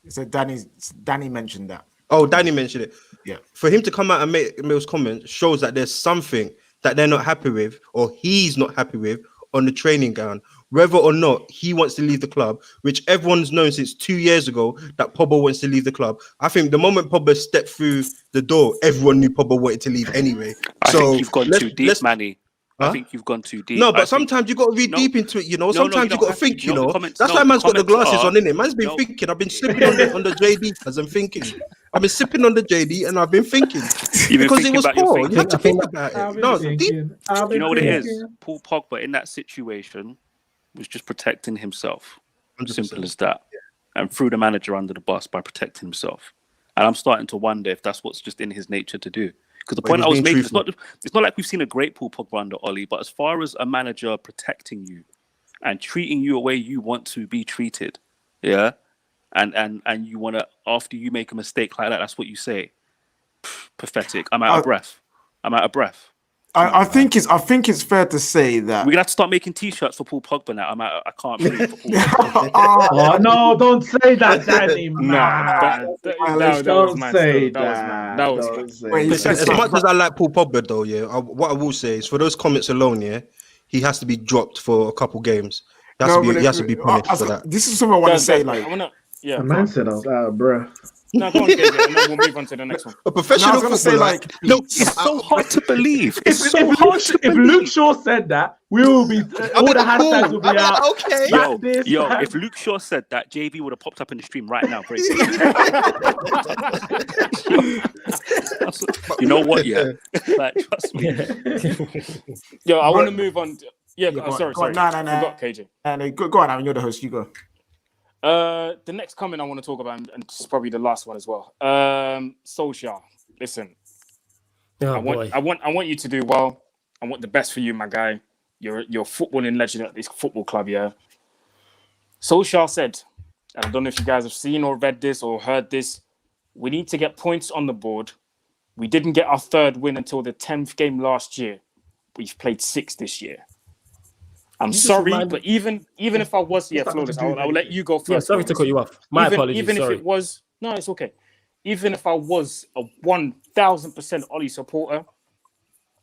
He said Danny mentioned that. Oh, Danny mentioned it. Yeah. For him to come out and make those comments shows that there's something that they're not happy with, or he's not happy with, on the training ground, whether or not he wants to leave the club, which everyone's known since 2 years ago that Pogba wants to leave the club. I think the moment Pogba stepped through the door, everyone knew Pogba wanted to leave anyway. I think you've gone too deep, Manny. Huh? I think you've gone too deep. No, but sometimes you got to read deep into it, you know. Sometimes you got to think, you know. That's why man's got the glasses on, innit? Man's been thinking. I've been slipping on the JD as I'm thinking. I've been sipping on the JD and I've been thinking. Because it was poor. You have to think about it. No, deep. You know what it is? Paul Pogba in that situation was just protecting himself. 100%. Simple as that. Yeah. And threw the manager under the bus by protecting himself. And I'm starting to wonder if that's what's just in his nature to do. Because the point I was making, it's not like we've seen a great Paul Pogba under Oli, but as far as a manager protecting you and treating you a way you want to be treated, yeah, and you want to, after you make a mistake like that, that's what you say. Pathetic. I'm out of breath. I think it's fair to say that we're gonna have to start making T-shirts for Paul Pogba now. I can't breathe for Paul Pogba. Oh no! Don't say that, Danny. Don't say that. That was as much as I like Paul Pogba, though, yeah. What I will say is, for those comments alone, yeah, he has to be dropped for a couple games. He has to be punished for that. This is something I want to say. Like, the man said, "I was out of breath." No, go on, KJ, and then we'll move on to the next one. A professional footballer. Like, no, it's so hard to believe. If Luke Shaw said that, we will be all the hashtags will be out. Okay. Yo, if Luke Shaw said that, JB would have popped up in the stream right now. You know what? Yeah, like, trust me. Yo, I want to move on. Sorry. No. Forgot KJ. Go on, Aaron. You're the host. You go. The next comment I want to talk about, and it's probably the last one as well. Solskjaer, listen. I want you to do well. I want the best for you, my guy. You're a footballing legend at this football club, yeah. Solskjaer said, and I don't know if you guys have seen or read this or heard this, we need to get points on the board. We didn't get our third win until the 10th game last year. We've played 6 this year. I'm sorry, but even if I was, Flawless, I'll let you go first. Yeah, sorry to cut you off. My apologies. Even if it was, no, it's okay. Even if I was a 1,000% Oli supporter,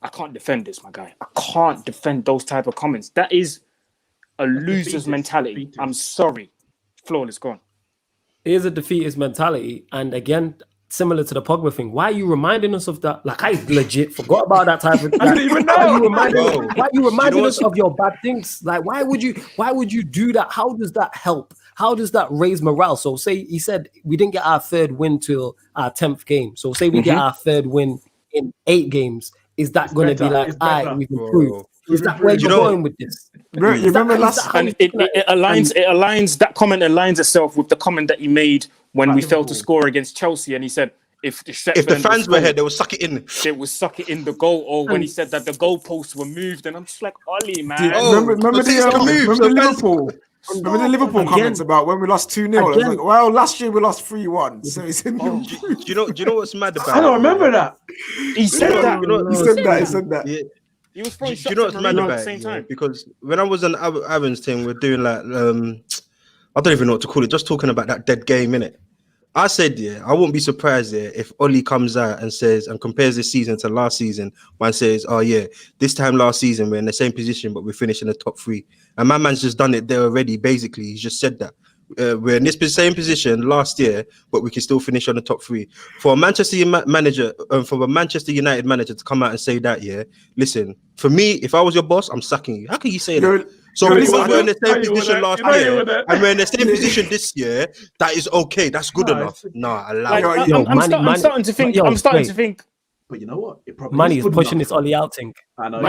I can't defend this, my guy. I can't defend those type of comments. That is a loser's mentality. I'm sorry. Flawless, go on. It is a defeatist mentality. And again, similar to the Pogba thing, why are you reminding us of that? Like, I legit forgot about that type of thing. I didn't even know. Why are you reminding us of your bad things? Like, why would you do that? How does that help? How does that raise morale? So say he said we didn't get our third win till our 10th game. So say we get our third win in 8 games. Is that going to be like, all right, we've improved? Is that where you're going with this? You remember last time? It aligns. That comment aligns itself with the comment that he made when we failed to score against Chelsea, and he said if the fans were here, they would suck it in. They would suck it in the goal. Or when he said that the goalposts were moved, and I'm just like, Ollie, man. Remember the Liverpool comments about when we lost 2-0? Like, well, last year we lost 3-1. So it's in do you know what's mad about it? I don't remember that. He said that. He said that. Yeah. He was throwing shots what's at mad Mourinho about at the same time. Because when I was on Aaron's team, we're doing like I don't even know what to call it. Just talking about that dead game, innit? I said, I won't be surprised if Oli comes out and says and compares this season to last season. Man says, oh yeah, this time last season we're in the same position, but we're finishing the top 3. And my man's just done it there already. Basically, he's just said that we're in this same position last year, but we can still finish on the top 3. For a Manchester United manager to come out and say that, listen, for me, if I was your boss, I'm sacking you. How can you say that? So because we're in the same position last year and we're in the same position this year, that is okay. That's good enough. I'm starting to think. But you know what? Money is pushing this Oli out thing. No. Bro,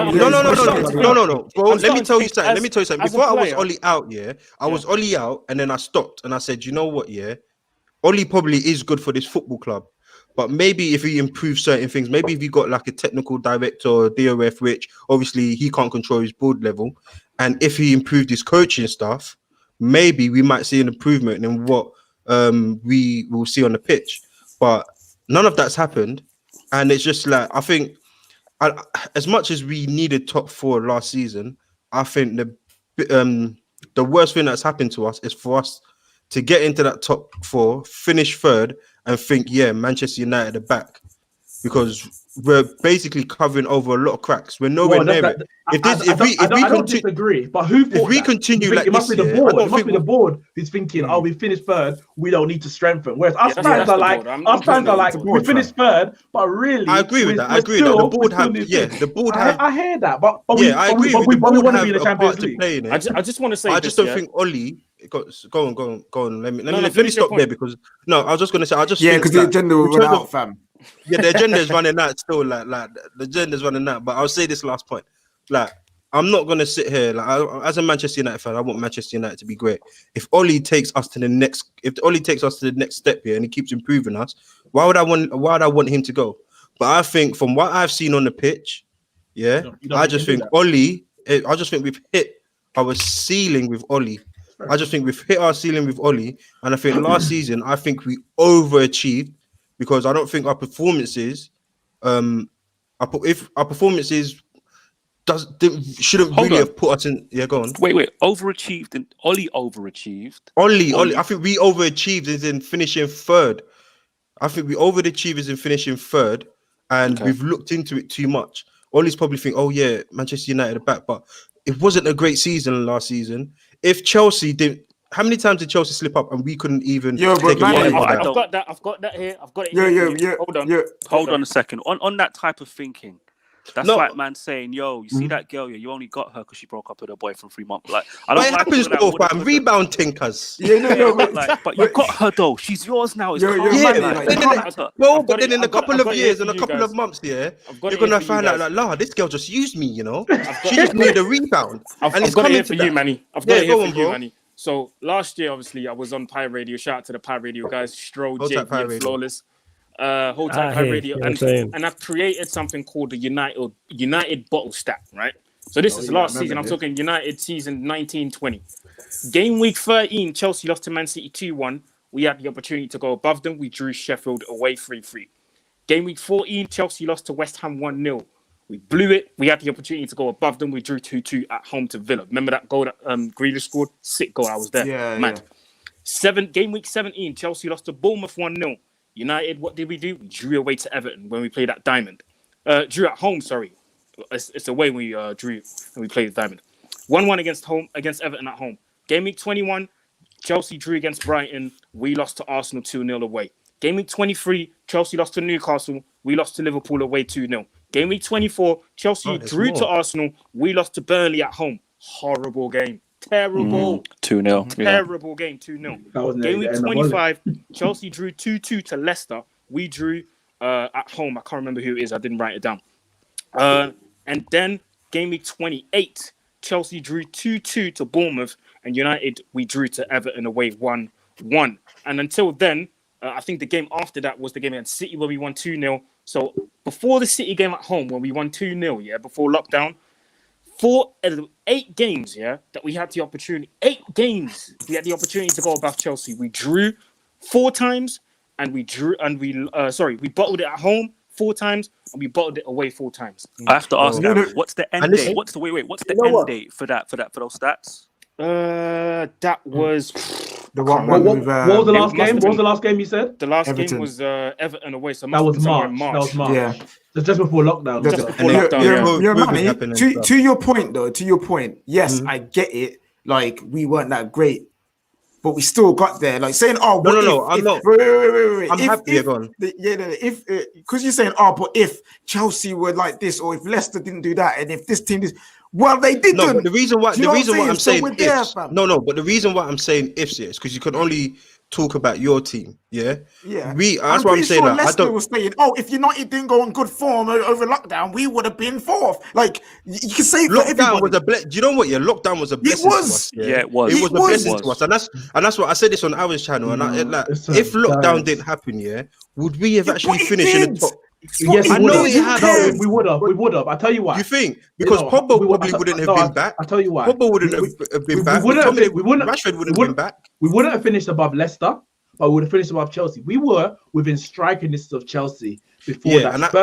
let me tell you something. Before I was Oli out, I was Oli out, and then I stopped and I said, you know what? Oli probably is good for this football club. But maybe if he improves certain things, maybe if you got like a technical director or DOF, which obviously he can't control his board level, and if he improved his coaching stuff, maybe we might see an improvement in what we will see on the pitch. But none of that's happened. And it's just like, I think as much as we needed top 4 last season, I think the worst thing that's happened to us is for us to get into that top 4, finish 3rd, and think, Manchester United are back. because we're basically covering over a lot of cracks. We're nowhere near it. I don't disagree, but who thought if we continue like it must this be the year, board. It must be the board who's thinking, "Oh, we finished third. We don't need to strengthen." Whereas us fans are like, we finished third, but really, I agree with that. I agree that the board have, the board have. I hear that, but I agree. But we want to be in the a Champions part to League. play in it. I just want to say, I just don't think Oli. Go on. Let me stop there because I was just going to say. Because the agenda will run out, fam. Yeah, the agenda is running out still. Like the agenda is running out. But I'll say this last point. Like, I'm not gonna sit here. Like, as a Manchester United fan, I want Manchester United to be great. If Oli takes us to the next step here and he keeps improving us, why would I want him to go? But I think from what I've seen on the pitch, I just think we've hit our ceiling with Oli. I just think we've hit our ceiling with Oli, and I think last season I think we overachieved because I don't think our performances, shouldn't really have put us in. Yeah, go on. Wait, overachieved and Oli overachieved. Oli. I think we overachieved is in finishing third. I think we overachieved is in finishing third, and we've looked into it too much. Oli's probably think, oh yeah, Manchester United are back, but it wasn't a great season last season. If Chelsea didn't, how many times did Chelsea slip up and we couldn't even take it? I've got that here. I've got it here. Hold on a second. On that type of thinking, that's like man saying, "Yo, you see that girl? You only got her because she broke up with her boyfriend 3 months." Like, I don't. But it happens though, fam. Rebound tinkers. But you got her though. She's yours now. It's but then in a couple of years and a couple of months, you're gonna find out like, this girl just used me. You know, she just made a rebound. I've got it here for you, Manny. I've got it here for you, Manny. So last year, obviously, I was on Pi Radio. Shout out to the Pi Radio guys, Stroll, JP, and Flawless. Hold tight Pi Radio, and I've created something called the United Bottle Stack, right? So this is last season. I'm talking United season 19-20. Game week 13, Chelsea lost to Man City 2-1. We had the opportunity to go above them. We drew Sheffield away 3-3. Game week 14, Chelsea lost to West Ham 1-0. We blew it. We had the opportunity to go above them. We drew 2-2 at home to Villa. Remember that goal that Grealish scored? Sick goal. I was there. Mad. Game week 17, Chelsea lost to Bournemouth 1-0. United, what did we do? We drew away to Everton when we played at Diamond. Drew at home, sorry. It's away when we drew and we played at Diamond. 1-1 against Everton at home. Game week 21, Chelsea drew against Brighton. We lost to Arsenal 2-0 away. Game week 23, Chelsea lost to Newcastle. We lost to Liverpool away 2-0. Game week 24, Chelsea drew to Arsenal. We lost to Burnley at home. Horrible game. Terrible. 2-0. Terrible game. 2-0. Game week 25, Chelsea drew 2-2 to Leicester. We drew at home. I can't remember who it is. I didn't write it down. And then game week 28, Chelsea drew 2-2 to Bournemouth. And United, we drew to Everton away 1-1. And until then, I think the game after that was the game against City where we won 2-0. So before the City game at home when we won 2-0, before lockdown, 8 games, that we had the opportunity. 8 games we had the opportunity to go above Chelsea. We drew 4 times, and we bottled it at home 4 times, and we bottled it away 4 times. I have to ask what's the end date? What's the end date for those stats? That was the one. What was the last game? What was the last game you said? The last game was Everton away. So that was March. That was March. Yeah, just before lockdown. To your point, though. Yes, I get it. Like we weren't that great, but we still got there. Like saying, "Oh, no, I'm not." Wait. I'm happy you're gone. If because you're saying, "Oh, but if Chelsea were like this, or if Leicester didn't do that, and if this team is." Well, they didn't. No, but the reason why I'm saying ifs. But the reason why I'm saying ifs is because you can only talk about your team. Yeah. That's why I'm saying that. Leicester was saying, "Oh, if United didn't go on good form over lockdown, we would have been 4th." Like you can say lockdown was a blessing. Do you know what? Yeah, lockdown was a blessing to us. Yeah, it was. It was a blessing to us, and that's what I said this on Aaron's channel. And if lockdown didn't happen, would we have actually finished in the top? Yes, I know it had. We would have. I tell you why. You think because Pogba probably wouldn't have been back? I tell you why. Pogba wouldn't have been back. Rashford wouldn't have been back. We wouldn't have finished above Leicester, but we would have finished above Chelsea. We were within striking distance of Chelsea before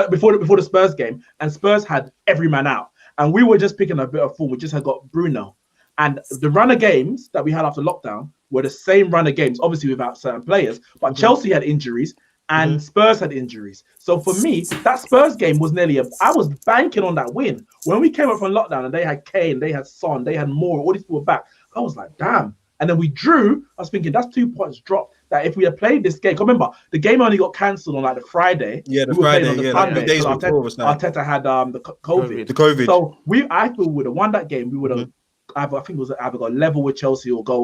before the Spurs game, and Spurs had every man out, and we were just picking a bit of form. We just had got Bruno, and the run of games that we had after lockdown were the same run of games, obviously without certain players. But Chelsea had injuries. and Spurs had injuries. So for me, that Spurs game was I was banking on that win. When we came up from lockdown and they had Kane, they had Son, they had Moore, all these people were back, I was like, damn. And then we drew. I was thinking that's 2 points dropped. That if we had played this game, remember the game only got cancelled on like the Friday. Yeah, the we were Friday. on the Yeah, Sunday, like 2 days before was that. Arteta had the COVID. The COVID. So I feel we would have won that game. We would have. I think it was either got level with Chelsea or go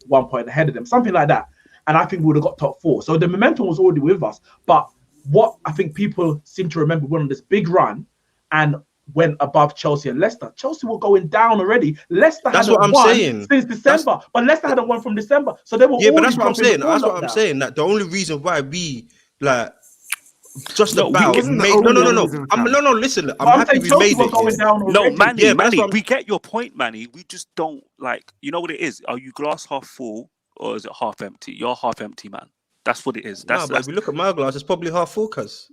1 point ahead of them, something like that. And I think we would have got top 4. So the momentum was already with us. But what I think people seem to remember, we went on this big run and went above Chelsea and Leicester. Chelsea were going down already. Leicester hadn't won since December, but Leicester hadn't won from December. So they were but that's what I'm saying. That's what I'm saying. That the only reason why we like just about made no. Listen, I'm happy we made it. No, Manny, we get your point, Manny. We just don't like. You know what it is? Are you glass half full or is it half empty? You're half empty, man. That's what it is. But if we look at my glass, it's probably half full, cuz.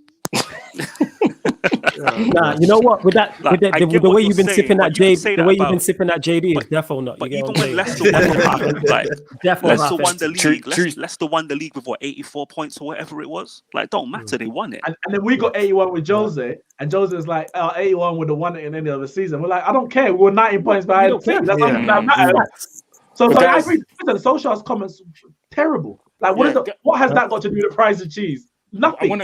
Nah, you know what? With that, like, the way you've been sipping that JD, the way you've been sipping that JD is definitely not. But even when Leicester won, like Leicester won the league, Leicester won the league with what 84 points or whatever it was. Like, don't matter, they won it. And then we got 81 with Jose, and Jose was like, 81 would have won it in any other season. We're like, I don't care. We're 19 points behind the team. That's something that matters. So I agree. Listen, Solskjaer's comments terrible. Like, what has that got to do with the price of cheese? Nothing. I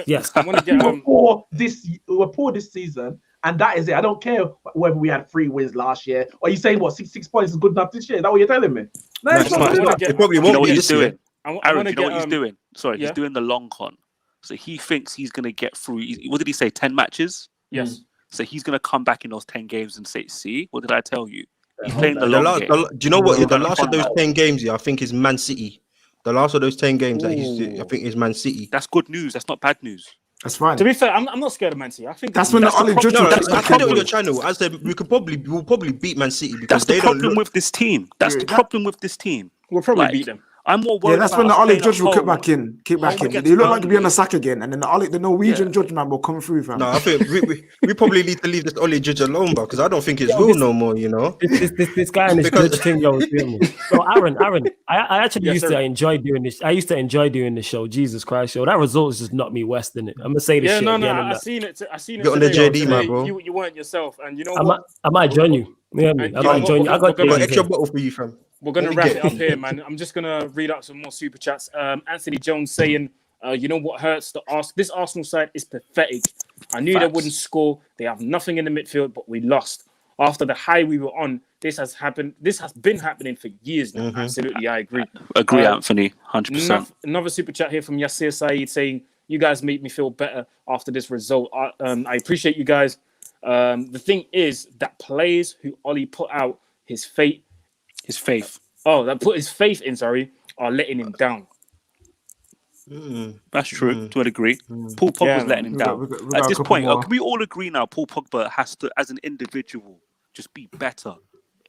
want to get we're poor this season, and that is it. I don't care whether we had 3 wins last year. Or are you saying what 6 points is good enough this year? Is that what you're telling me? No, it's not good enough. It probably won't be this year. Aaron, you know what he's doing? Sorry, he's doing the long con. So he thinks he's going to get through. What did he say? 10 matches? Yes. So he's going to come back in those 10 games and say, "See, what did I tell you?" He's playing the long game. Do you know what? The last of those 10 games, I think is Man City. The last of those 10 games that I think is Man City. That's good news. That's not bad news. That's fine. To be fair, I'm not scared of Man City. I think that's when the Ollie Judge. I said it on your channel. I said we'll probably beat Man City because that's the problem with this team. That's the problem with this team. We'll probably beat them. I'm more worried. Yeah, that's when the Ollie Judge will kick back in. You look like you'll be on the sack again, and then the Norwegian Judge man will come through. Fam. No, I think we probably need to leave this Ollie Judge alone, bro, because I don't think it's real no more. You know, this guy and this Judge thing, yo. So Aaron, I actually used to enjoy doing this. I used to enjoy doing the show. Jesus Christ, yo, that result just knocked me west, didn't it? I'm gonna say this shit again. I seen it. Get on the JD, man, bro. You weren't yourself, and you know what? I might join you. I might join you. I got an extra bottle for you, fam. We're going to wrap it up here, man. I'm just going to read out some more super chats. Anthony Jones saying, you know what hurts? This Arsenal side is pathetic. I knew they wouldn't score. They have nothing in the midfield, but we lost. After the high we were on, this has happened. This has been happening for years now. Absolutely, I agree. Agree, Anthony, 100%. Another super chat here from Yasir Saeed saying, you guys make me feel better after this result. I appreciate you guys. The thing is that players who Ollie put out his faith. That put his faith in, are letting him down. That's true, to a degree. Paul Pogba's letting him down. At this point, can we all agree now Paul Pogba has to, as an individual, just be better?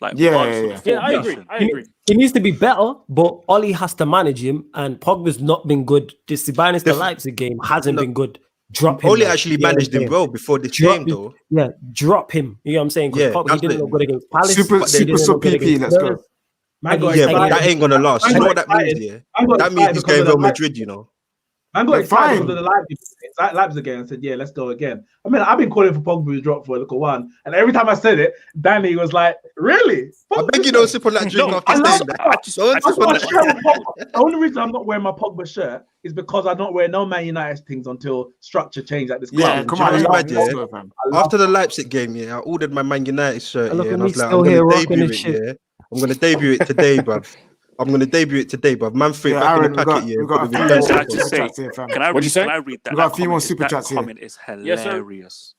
Like, I agree. He needs to be better, but Ollie has to manage him, and Pogba's not been good. This the Leipzig game hasn't been good. Drop him. Ollie actually managed him well before this game, though. Yeah, drop him. You know what I'm saying? Because he didn't look good against Palace. Super PP, let's go. But that ain't gonna last. You know what that means, yeah? That means he's going Real Madrid, you know. I got excited because of the Leipzig game and said, yeah, let's go again. I mean, I've been calling for Pogba to drop for a little while, and every time I said it, Danny was like, really? I beg you don't sip on that drink after saying that. The only reason I'm not wearing my Pogba shirt is because I'm not wearing no Man United things until structure changed at this club. Yeah, come on. After the Leipzig game, I ordered my Man United shirt, and I was like, I'm going to debut it today, bruv. Man, free back in the packet, Can I read that? We got a few more super chats here. Comment is hilarious.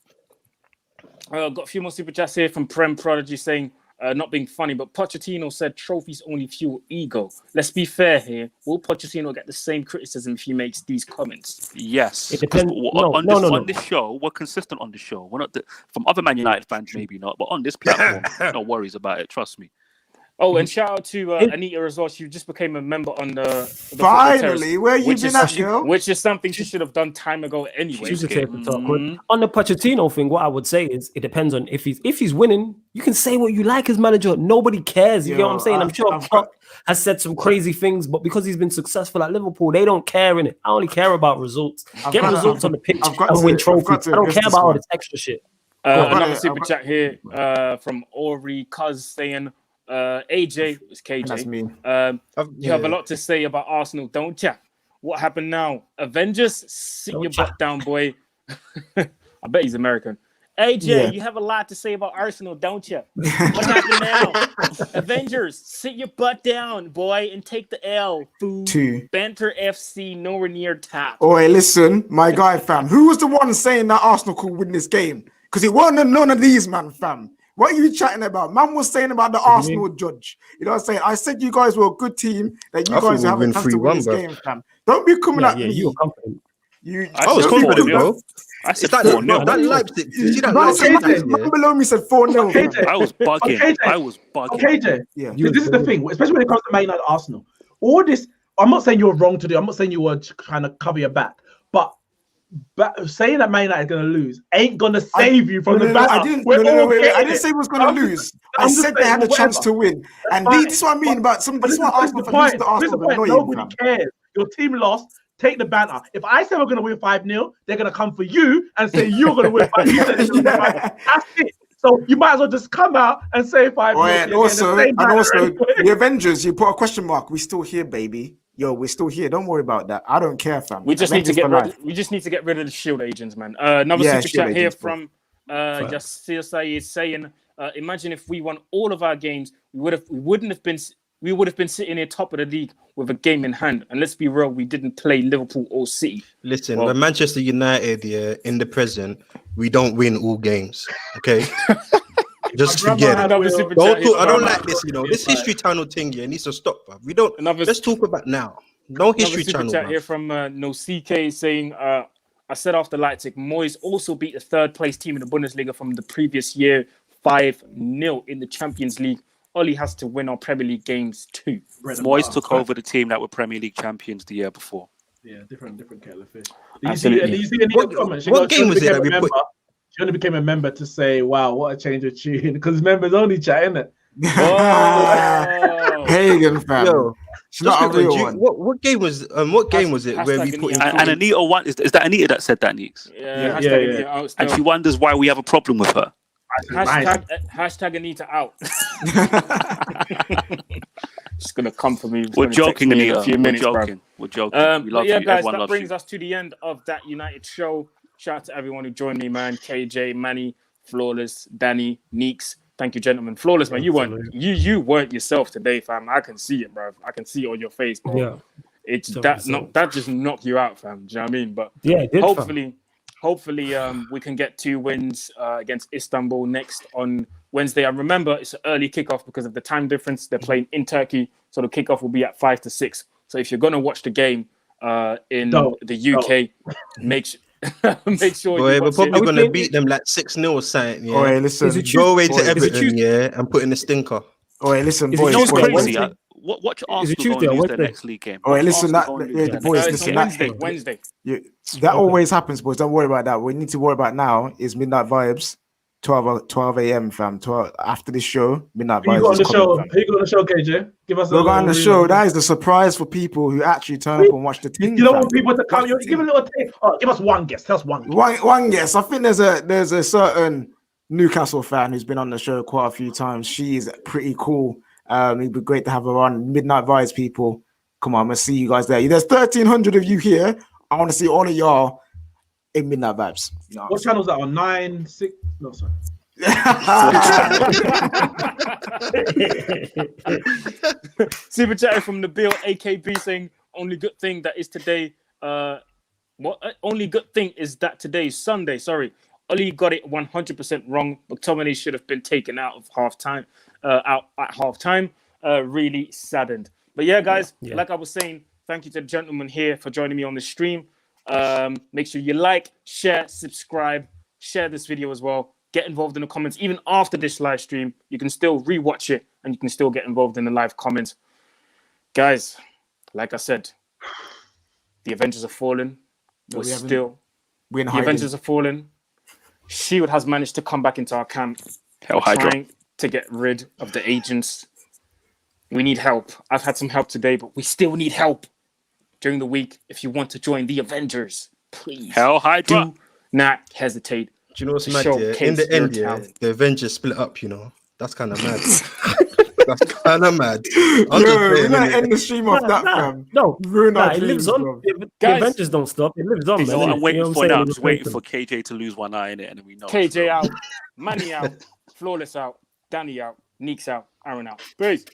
Got a few more super chats here from Prem Prodigy saying, not being funny, but Pochettino said trophies only fuel ego. Let's be fair here. Will Pochettino get the same criticism if he makes these comments? Yes. It depends. On this show, we're consistent on this show. We're not from other Man United fans, maybe not, but on this platform, no worries about it. Trust me. Oh, and shout out to Anita as well. She just became a member on the Finally, where you been at, girl? Which is something she should have done time ago anyway. She's a tape to talk with. On the Pochettino thing, what I would say is it depends on if he's winning. You can say what you like as manager. Nobody cares. You know what I'm saying? I'm sure Klopp has said some crazy things, but because he's been successful at Liverpool, they don't care in it. I only care about results. Get results on the pitch and win trophies. I don't care about all this extra shit. Another super chat here from Ori Cuz saying, AJ, it's KJ. That's me. You have a lot to say about Arsenal, don't you? What happened now? Avengers, sit your butt down, boy. I bet he's American. AJ, you have a lot to say about Arsenal, don't you? What happened now? Avengers, sit your butt down, boy, and take the L. Food. 2. Banter FC, nowhere near top. Oh, hey, listen, my guy, fam. Who was the one saying that Arsenal could win this game? Because it wasn't none of these, man, fam. What are you chatting about? Man was saying about the Arsenal judge. You know what I'm saying? I said you guys were a good team, that you guys will have a chance to win this game, fam. Don't be coming at me. You were confident. I was confident, bro. I said that Leipzig. You see that Leipzig? Man below me said 4-0. I was bugging. I was bugging. KJ, this is the thing, especially when it comes to Man United Arsenal. All this, I'm not saying you're wrong to do. I'm not saying you were trying to cover your back, but saying that Man United is going to lose ain't going to save you from the battle. I didn't say we was going to lose. I said they had a chance to win. And this is what I mean about some. This is what Arsenal fans to Arsenal. Nobody cares. Your team lost. Take the banter. If I say we're going to win 5-0, they're going to come for you and say you're going to win 5-0. That's it. So you might as well just come out and say 5-0. Oh, and also, the Avengers, you put a question mark. We're still here, baby. Yo, we're still here. Don't worry about that. I don't care, fam. We just need to get rid of the shield agents, man. Another super chat here from Jasir Saeed saying, imagine if we won all of our games, we would have been sitting here top of the league with a game in hand. And let's be real, we didn't play Liverpool or City. Listen, when Manchester United in the present, we don't win all games. Okay. Just forget it. I don't like this, this history channel thing here needs to stop, bro. We don't. Let's talk about now. No history channel. Chat here from No CK saying, I said after Leipzig, Moyes also beat the third place team in the Bundesliga from the previous year 5-0 in the Champions League. Oli has to win our Premier League games too. Moyes took over the team that were Premier League champions the year before. Yeah, different kettle of fish. You see any comments? What game was it that we put? She only became a member to say, wow, what a change of tune. Because members only chat, innit? Pagan fam. Yo, not a real one. What game was it where we put in and Anita one is that Anita that said that, Neeks? Yeah. And she wonders why we have a problem with her. Hashtag Anita out. She's gonna come for me. We're joking, Anita. In a few minutes, We're joking. We love you. Guys, everyone that loves brings you. us to the end of that United show. Shout out to everyone who joined me, man. KJ, Manny, Flawless, Danny, Neeks. Thank you, gentlemen. Flawless, man. You weren't yourself today, fam. I can see it, bro. I can see it on your face, bro. Yeah. It's that just knocked you out, fam. Do you know what I mean? But hopefully, we can get 2 wins against Istanbul next on Wednesday. And remember, it's an early kickoff because of the time difference. They're playing in Turkey, so the kickoff will be at 5 to 6. So if you're gonna watch the game in the UK, make sure. Boy, we're probably gonna beat them like 6-0 or something. Yeah. Oh, hey, listen. Go away to Everton, and put in the stinker. Oh, hey, listen, boys. It's crazy. Watch Arsenal go and lose their next league game. Oh, hey, listen, Wednesday. That always happens, boys. Don't worry about that. What we need to worry about now is Midnight Vibes, 12 a.m. fam. 12 after the show, Midnight Vibes. Who you got on the show, KJ? Give us on the show. That is the surprise for people who actually turn up and watch the thing. You don't want people to come. You give a little thing. Give us one guess. Tell us one. One guess. I think there's a certain Newcastle fan who's been on the show quite a few times. She's pretty cool. It'd be great to have her on. Midnight Vibes, people. Come on, I'm gonna see you guys there. There's 1,300 of you here. I want to see all of y'all in Midnight Vibes. You know what channel's that on? 9, 6? No, sorry. Super chat from Nabil AKB saying only good thing that is today. Only good thing is that today is Sunday. Sorry, Oli got it 100% wrong. McTominay should have been taken out of halftime. Out at halftime. Really saddened. But yeah, guys, like I was saying, thank you to the gentlemen here for joining me on the stream. Make sure you like, share, subscribe, share this video as well. Get involved in the comments. Even after this live stream, you can still rewatch it and you can still get involved in the live comments. Guys, like I said, the Avengers have fallen. No, The we're in hiding. Avengers have fallen. Shield has managed to come back into our camp. Hell, We're trying to get rid of the agents. We need help. I've had some help today, but we still need help during the week. If you want to join the Avengers, please do not hesitate. Do you know what's mad? Yeah? In the end, the Avengers split up. You know, that's kind of mad. That's kind of mad. We're gonna end the stream off that, fam. No, ruin our it dreams, lives on. bro. The Avengers don't stop. It lives on, man. I'm waiting for now. I'm just waiting for KJ to lose one eye in it, and then we know. KJ out, Manny out, Flawless out, Danny out, Neeks out, Aaron out. Peace.